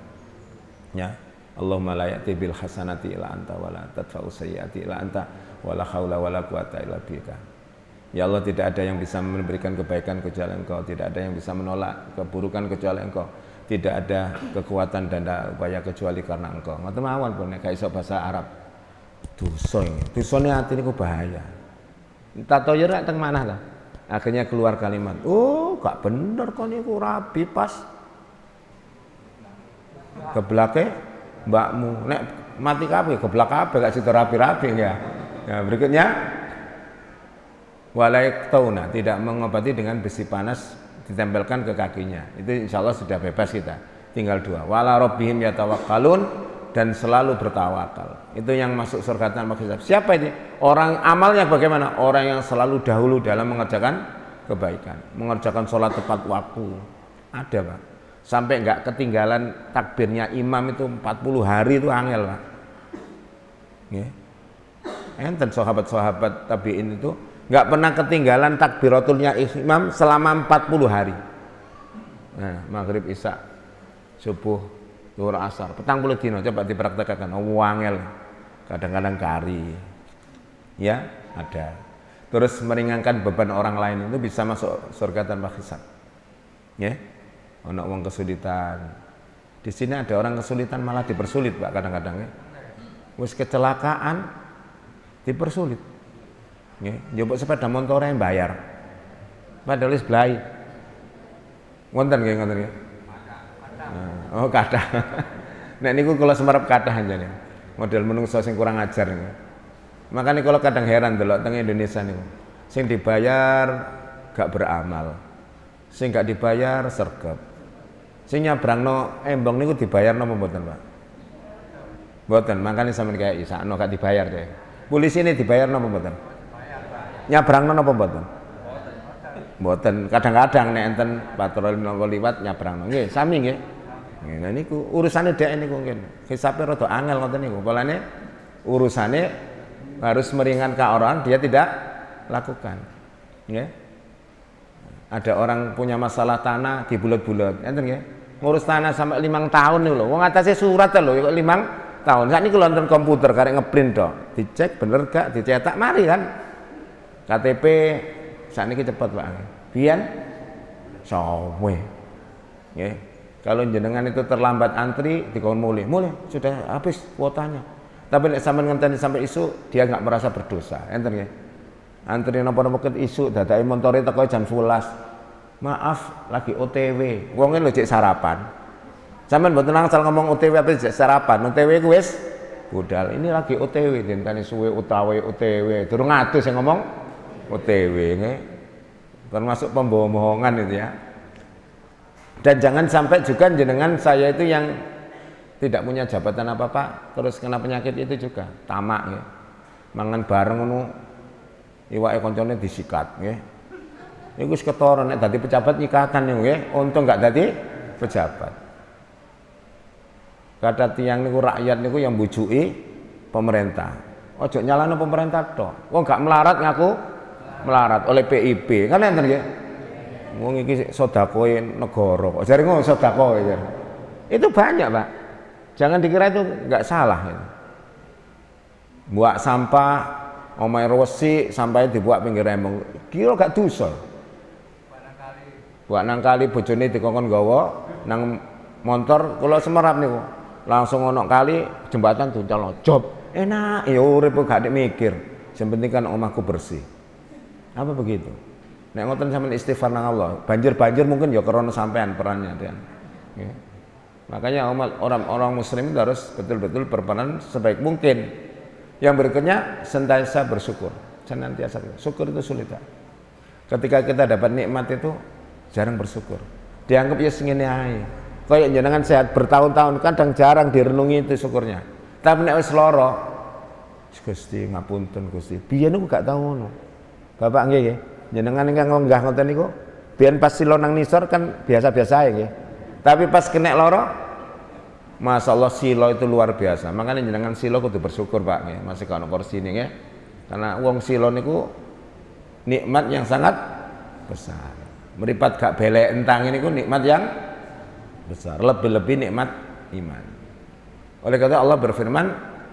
Ya. Allahumma la ya'ti bil hasanati illa anta wala tadfa'u sayyiati illa anta wala haula wala quwata illa bika. Ya Allah, tidak ada yang bisa memberikan kebaikan kecuali Engkau, tidak ada yang bisa menolak keburukan kecuali Engkau, tidak ada kekuatan dan upaya kecuali karena Engkau. Ngoten mawon pun nek iso bahasa Arab. Dosa ini, dosane ati niku bahaya. Tatoyur teng manah lah. Akhirnya keluar kalimat, "Oh, gak bener kok niku rabi pas." geblake mbakmu. Nek mati kabeh geblak kabeh gak sido rapi-rapi ya. Nah, berikutnya walaiktauna, tidak mengobati dengan besi panas ditempelkan ke kakinya. Itu insya Allah sudah bebas kita. Tinggal 2. Wala rabbihim yatawakkalun, dan selalu bertawakal. Itu yang masuk surga tanpa hisab. Siapa ini? Orang amalnya bagaimana? Orang yang selalu dahulu dalam mengerjakan kebaikan, mengerjakan sholat tepat waktu. Ada Pak. Sampai enggak ketinggalan takbirnya imam itu 40 hari itu angel Pak. Ya. Enten sahabat-sahabat tabi'in itu enggak pernah ketinggalan takbiratulnya imam selama 40 hari. Nah, maghrib, isya, subuh, zuhur, asar, 40 dino, coba dipraktekkan. Angel. Kadang-kadang kari. Ya, ada. Terus meringankan beban orang lain itu bisa masuk surga tanpa hisab. Ya. Ono wong kesulitan. Di sini ada orang kesulitan malah dipersulit Pak kadang-kadang ya. Wis kecelakaan dipersulit. Nggih, njupuk sepeda motor yang bayar. Padahal wis blai. Wonten nggih ngoten nggih. Oh, kathah. Nek niku kula semerep kathah anjane. Model menungso sing kurang ajar niku. Makanya kalau kadang heran delok teng Indonesia niku. Sing dibayar gak beramal. Sing gak dibayar sergap. Sing nyabrangno embong niku dibayarno apa mboten, Pak? Mboten, makane sampeyan kayak isakno gak dibayar deh. Polisi ini dibayarno apa mboten? Nyabrangno apa mboten? Mboten. Kadang-kadang nek enten patroli napa liwat nyabrangno. Nggih, sami nggih. Nah niku urusane dhek niku mungkin. Hisabe rada angel ngoten niku. Polane urusane harus meringankan orang dia tidak lakukan. Nggih. Ada orang punya masalah tanah di bulat-bulat, enten nggih? Ngurus tanah sampai 5 tahun niku lho. Wong atase surat lho kok 5 tahun. Saat ini kalau nonton komputer karek ngeprint tok, dicek bener gak, dicetak mari kan. KTP saat ini cepet Pak. Biyen sawe. Nggih. Kalau jenengan itu terlambat antri dikon mulih sudah habis kuotanya. Tapi nek sampean ngenteni sampai isu dia enggak merasa berdosa. Enten nggih. Antri napa-napa ket isu dadake montore teko jam 11. Maaf, lagi OTW. Wonge lho cek sarapan. Sampeyan mboten langsung ngomong OTW apa cek sarapan. OTW ku wis budal. Ini lagi OTW, dintane suwe utawe OTW. Durung adus sing ngomong OTW nggih. Termasuk pembohongan itu ya. Dan jangan sampai juga jenengan saya itu yang tidak punya jabatan apa-apa terus kena penyakit itu juga. Tamak nggih. Mangan bareng ngono iwake koncone disikat nggih. Iku wis ketara nek dadi pejabat nyikatan nggih, untung gak dadi pejabat. Kata tiang niku rakyat niku yang bujuki pemerintah. Ojo nyalano pemerintah tok. Wong gak melarat ngaku melarat oleh PIB. Kan enten nggih. Wong iki sedekahe negara. Jare ngono sedekahe ya. Itu banyak, Pak. Jangan dikira itu enggak salah itu. Buang sampah omahe resi sampai dibuat pinggir embong. Kira gak dosa. Buat nang kali bojone dikongkon gawa nang motor kula Semerap niku. Langsung ono kali jembatan duncal job. Enak ya urip gak mikir. Yang penting kan omahku bersih. Apa begitu? Nek ngoten sampean istighfar nang Allah. Banjir-banjir mungkin ya krana sampean perannya kan. Ya. Makanya orang muslim itu harus betul-betul berperan sebaik mungkin. Yang berikutnya senantiasa bersyukur. Senantiasa syukur itu sulit. Ketika kita dapat nikmat itu jarang bersyukur. Dianggap ya ngene ae. Kayak jenengan sehat bertahun-tahun kadang jarang direnungi itu syukurnya. Tapi nek wis lara, Gusti ngapunten Gusti. Biyen niku gak tau ngono. Bapak nggih nggih. Jenengan ingkang lenggah ngoten niku, biyen pas sila nang nisor kan biasa-biasa ae nggih. Tapi pas kena lara, Masya Allah silo itu luar biasa. Makanya jenengan silo kudu bersyukur Pak nggih. Masih kana kursi ini nggih. Karena wong silo niku nikmat yang sangat besar. Meripat gak belek entang ini ku nikmat yang besar, lebih-lebih nikmat iman. Oleh karena Allah berfirman,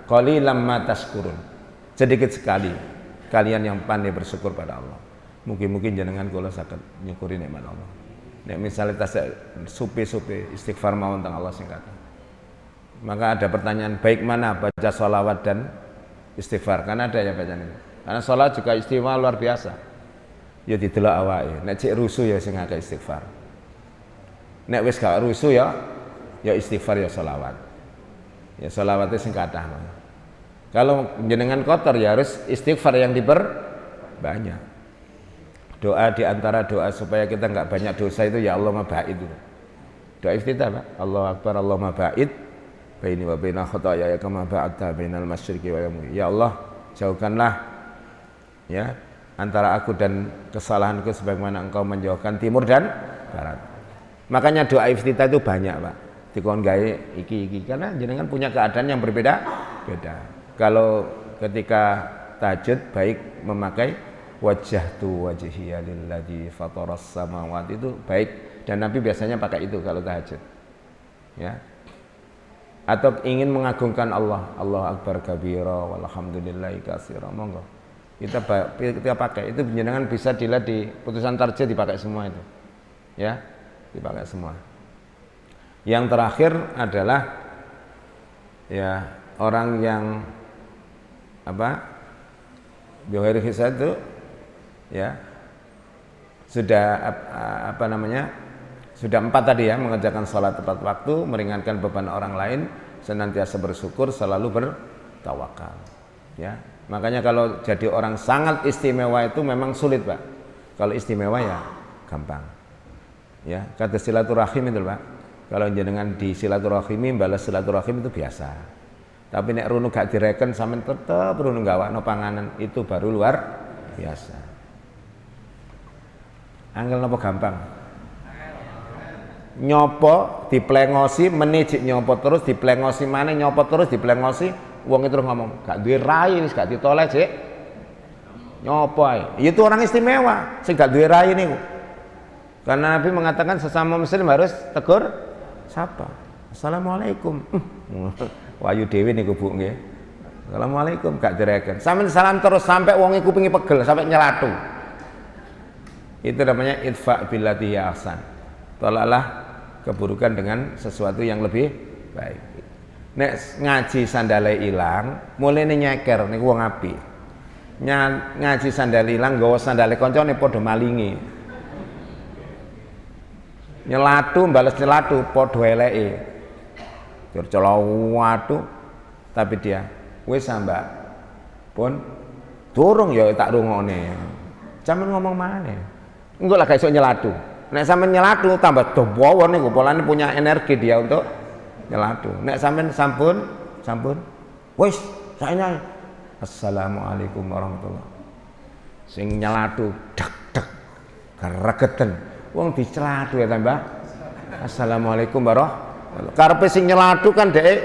qalilan ma tashkurun. Sedikit sekali kalian yang pandai bersyukur pada Allah. Mungkin jenengan kula saged nyukuri nikmat Allah. Nek misalnya tas supi-supi istighfar mawon teng Allah sing kata. Maka ada pertanyaan baik mana baca sholawat dan istighfar? Karena ada ya bacaan itu. Karena sholat juga istimewa luar biasa. Ya didelok awake. Nek cek rusuh ya sing akeh istighfar. Nek wis gak rusuh ya ya istighfar ya sholawat. Ya sholawatnya sing kathah. Kalau jenengan kotor ya harus istighfar yang diperbanyak. Doa di antara doa supaya kita nggak banyak dosa itu ya Allah mabait itu. Doa iftitah Pak. Allahu Akbar, Allahumma ba'id baini wa baina khotoaya kama ba'adta bainal masyriqi wal maghrib. Ya Allah, jauhkanlah ya antara aku dan kesalahanku sebagaimana Engkau menjauhkan timur dan barat. Makanya doa iftitah itu banyak Pak. Dikon gawe iki karena jenengan punya keadaan yang berbeda-beda. Kalau ketika tahajud baik memakai wajjahtu wajhiya lilladzi fataras samawati itu baik, dan Nabi biasanya pakai itu kalau tahajud. Ya. Atau ingin mengagungkan Allah, Allahu akbar kabira walhamdulillahi katsira. Monggo. Kita pakai itu, jenengan bisa dilihat di putusan tarjih dipakai semua itu. Ya, dipakai semua. Yang terakhir adalah ya orang yang bighairi hisab itu ya sudah sudah 4 tadi ya, mengerjakan sholat tepat waktu, meringankan beban orang lain, senantiasa bersyukur, selalu bertawakal ya. Makanya kalau jadi orang sangat istimewa itu memang sulit Pak. Kalau istimewa ya gampang ya. Kata silaturahim itu Pak, kalau jenengan di silaturahimi balas silaturahim itu biasa, tapi nek runu gak direken sampean tetep runu gawakno panganan, itu baru luar biasa. Angel napa gampang? Nyopo diplengosi menijik nyopo terus diplengosi maneh nyopo terus diplengosi, wong itu terus ngomong gak duwe rai wis gak ditoleh Cik. Nyopo ae. Itu orang istimewa sing gak duwe rai niku. Karena Nabi mengatakan sesama muslim harus tegur sapa. Assalamualaikum. Wahyu dewi niku Bu nggih. Assalamualaikum gak direken. Sampeyan salam terus sampai wong iku kupinge pegel sampai nyelatu. Itu namanya idfa billati hiya ahsan. Tolaklah keburukan dengan sesuatu yang lebih baik. Nek ngaji sandale ilang, mulene nyeker niku wong apik. Ngaji sandale ilang nggawa sandale kancane padha malingi. Nyelatu bales nyelatu padha eleke. Dircelawatu tapi dia wis Mbak. Pun durung ya tak rungokne. Sampeyan ngomong maneh. Engko lah gak iso nyelatu. Nek sampean nyelatu tambah dawa niku polane punya energi dia untuk nyelatu. Nek sampean sampun wis saene assalamualaikum warahmatullahi. Sing nyelatu dek gregeten. Wong dicelatu ya tambah assalamualaikum warahmatullahi. Karepe sing nyelatu kan dhek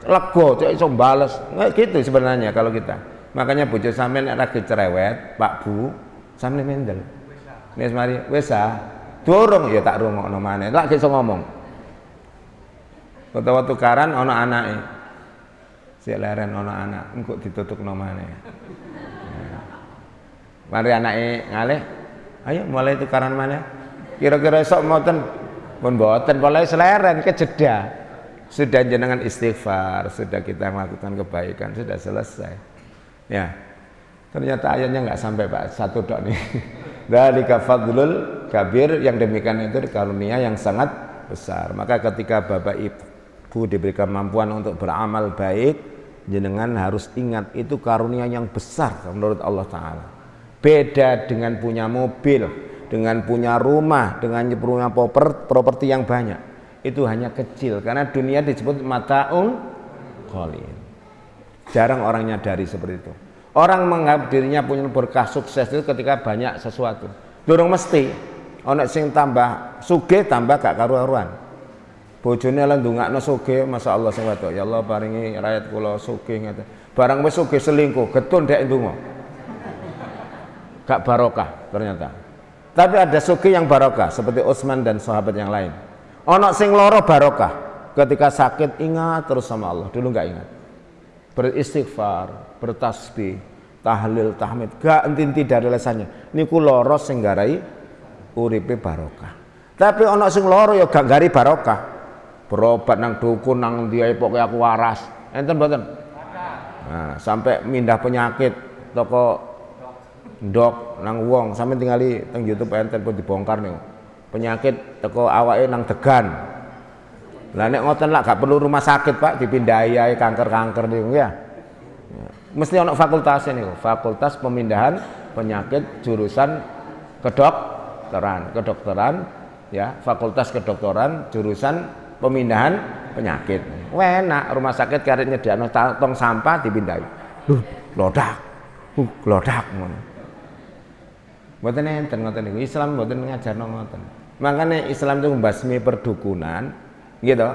lega, dhek iso bales. Nggak gitu sebenarnya kalau kita. Makanya bojo sampean nek lagi cerewet, Pak Bu, sampeyan mendel. Wis mari wis durung ya tak rungokno maneh. Lak iso ngomong. Utawa tukaran ana anake. Sik leren ana anak, engko ditutukno maneh. Mari anake ngalih, ayo mulai tukaran maneh. Kira-kira esok mboten pun mboten, mulai seleren kejeda. Sudah jenengan istighfar, sudah kita melakukan kebaikan, sudah selesai. Ya. Ternyata ayatnya nggak sampai Pak, satu dok nih. Dzalika fadlul kabir, yang demikian itu karunia yang sangat besar. Maka ketika Bapak Ibu diberikan kemampuan untuk beramal baik, jenengan harus ingat itu karunia yang besar menurut Allah Ta'ala. Beda dengan punya mobil, dengan punya rumah, dengan punya properti yang banyak. Itu hanya kecil, karena dunia disebut mataun qalil. Jarang orang nyadari seperti itu. Orang menganggap dirinya punya berkah sukses itu ketika banyak sesuatu. Durung mesti. Ana sing tambah sugih tambah gak karu-karuan. Bojone lan ndongakno sugih, masyaallah sing wedok. Ya Allah paringi rakyat kula sugih ngeten. Barang wis sugih selingkuh, getun ndek ndonga. Gak barokah ternyata. Tapi ada sugih yang barokah seperti Utsman dan sahabat yang lain. Ana sing lara barokah. Ketika sakit ingat terus sama Allah. Dulu enggak ingat. Beristighfar, bertasbih, tahlil, tahmid, gak enti dari lesannya. Niku loro sing garai uripe barokah. Tapi ana sing loro ya gak gari barokah. Berobat nang dukun nang ndi ae pokoke aku waras. Enten mboten? Nah, sampai mindah penyakit toko ndok nang wong, sampe tingali teng YouTube enten pun dibongkar niku. Penyakit teko awake nang degan. Lah nek ngoten lah gak perlu rumah sakit Pak, dipindahi ae kanker-kanker niku ya. Mesti ono fakultasnya niku, fakultas pemindahan penyakit jurusan kedokteran ya, fakultas kedokteran jurusan pemindahan penyakit. Enak rumah sakit karek nyediakno tong sampah dipindahi. Glodak. Glodak ngono. Mboten enten ngoten niku. Islam mboten ngajarno ngoten. Makanya Islam itu membasmi perdukunan, gitu.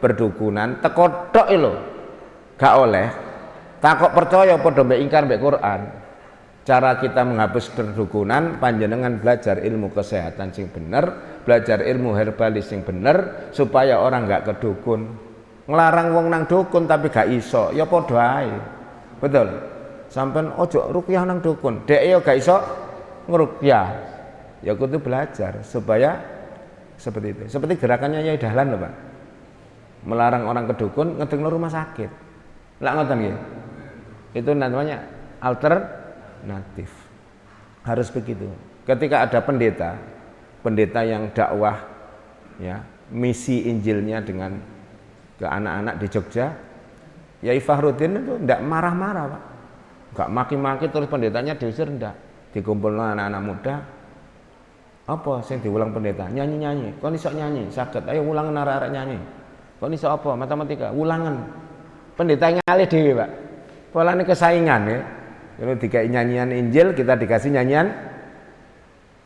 Perdukunan teko tok lho. Gak oleh. Tak kok percaya padha mbek ingkar mbek Quran. Cara kita menghapus perdukunan panjenengan belajar ilmu kesehatan sing bener, belajar ilmu herbalis sing bener supaya orang gak kedukun. Nglarang wong nang dukun tapi gak iso, ya padha ae. Betul. Sampeyan ojo ruqyah nang dukun. Dek yo gak iso ngruqyah. Ya kudu belajar supaya seperti itu. Seperti gerakannya Yai Dahlan lho, Pak. Melarang orang ke dukun ngedengno rumah sakit. Lah ngoten nggih. Itu namanya alternatif. Harus begitu. Ketika ada pendeta yang dakwah ya, misi Injilnya dengan ke anak-anak di Jogja, Yai Fahrudin itu ndak marah-marah, Pak. Enggak maki-maki terus pendetanya diusir, ndak. Dikumpulkan anak-anak muda. Apa sing diulang pendeta? Nyanyi-nyanyi. Kon iso nyanyi, saged. Ayo ulangan arek-arek nyanyi. Kon iso apa? Matematika, ulangan. Pendeta ngalih dhewe, Pak. Polane kesaingan ya. Kalau dikai nyanyian Injil, kita dikasih nyanyian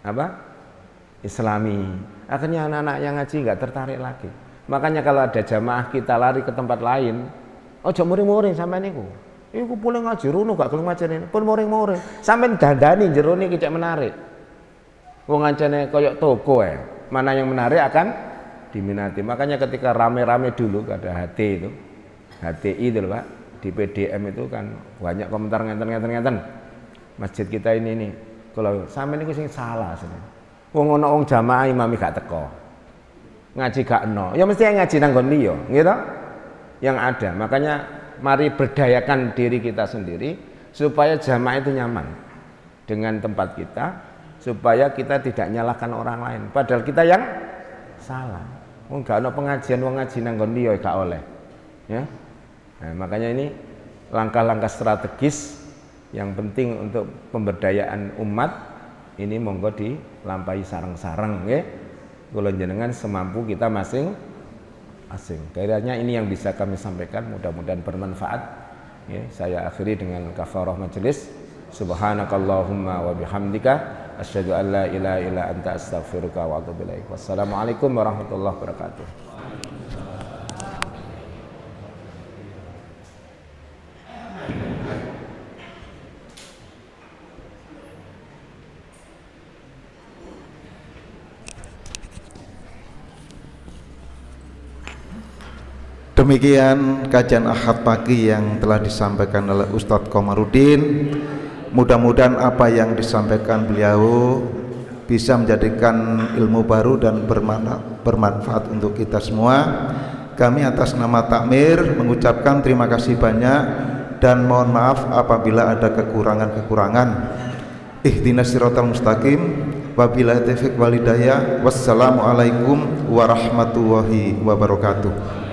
apa? Islami. Akhirnya anak-anak yang ngaji nggak tertarik lagi. Makanya kalau ada jamaah kita lari ke tempat lain, ojo muring-muring sampai niku. Iku boleh ngaji rono gak gelem ngaji pun muring-muring. Sampai dandani jero niki cek menarik. Wong ngancane koyok toko mana yang menarik akan diminati. Makanya ketika rame-rame dulu ada HTI itu loh Pak, di PDM itu kan banyak komentar ngeten. Masjid kita ini kalau sampe niku sing salah sini. Wong ana wong jamaah imami gak teko. Ngaji gak eno. Ya mesti ngaji nang nggon liya, gitu. Yang ada. Makanya mari berdayakan diri kita sendiri supaya jamaah itu nyaman dengan tempat kita, supaya kita tidak nyalahkan orang lain padahal kita yang salah. Wong gak ono pengajian wong ngaji nang nggon liya gak oleh. Ya. Nah, makanya ini langkah-langkah strategis yang penting untuk pemberdayaan umat ini monggo dilampahi sareng-sareng nggih. Kula jenengan semampu kita masing-masing. Kiranya ini yang bisa kami sampaikan, mudah-mudahan bermanfaat. Ya, saya akhiri dengan kafarah majelis. Subhanakallahumma wa bihamdika asyhadu an la ilaha illa anta astaghfiruka wa atubu ilaik. Wassalamualaikum warahmatullahi wabarakatuh. Demikian kajian Ahad pagi yang telah disampaikan oleh Ustadz Komarudin. Mudah-mudahan apa yang disampaikan beliau bisa menjadikan ilmu baru dan bermanfaat untuk kita semua. Kami atas nama Takmir mengucapkan terima kasih banyak dan mohon maaf apabila ada kekurangan-kekurangan. Ihdinas siratal mustaqim. Wabillahi taufiq wal hidayah. Wassalamualaikum warahmatullahi wabarakatuh.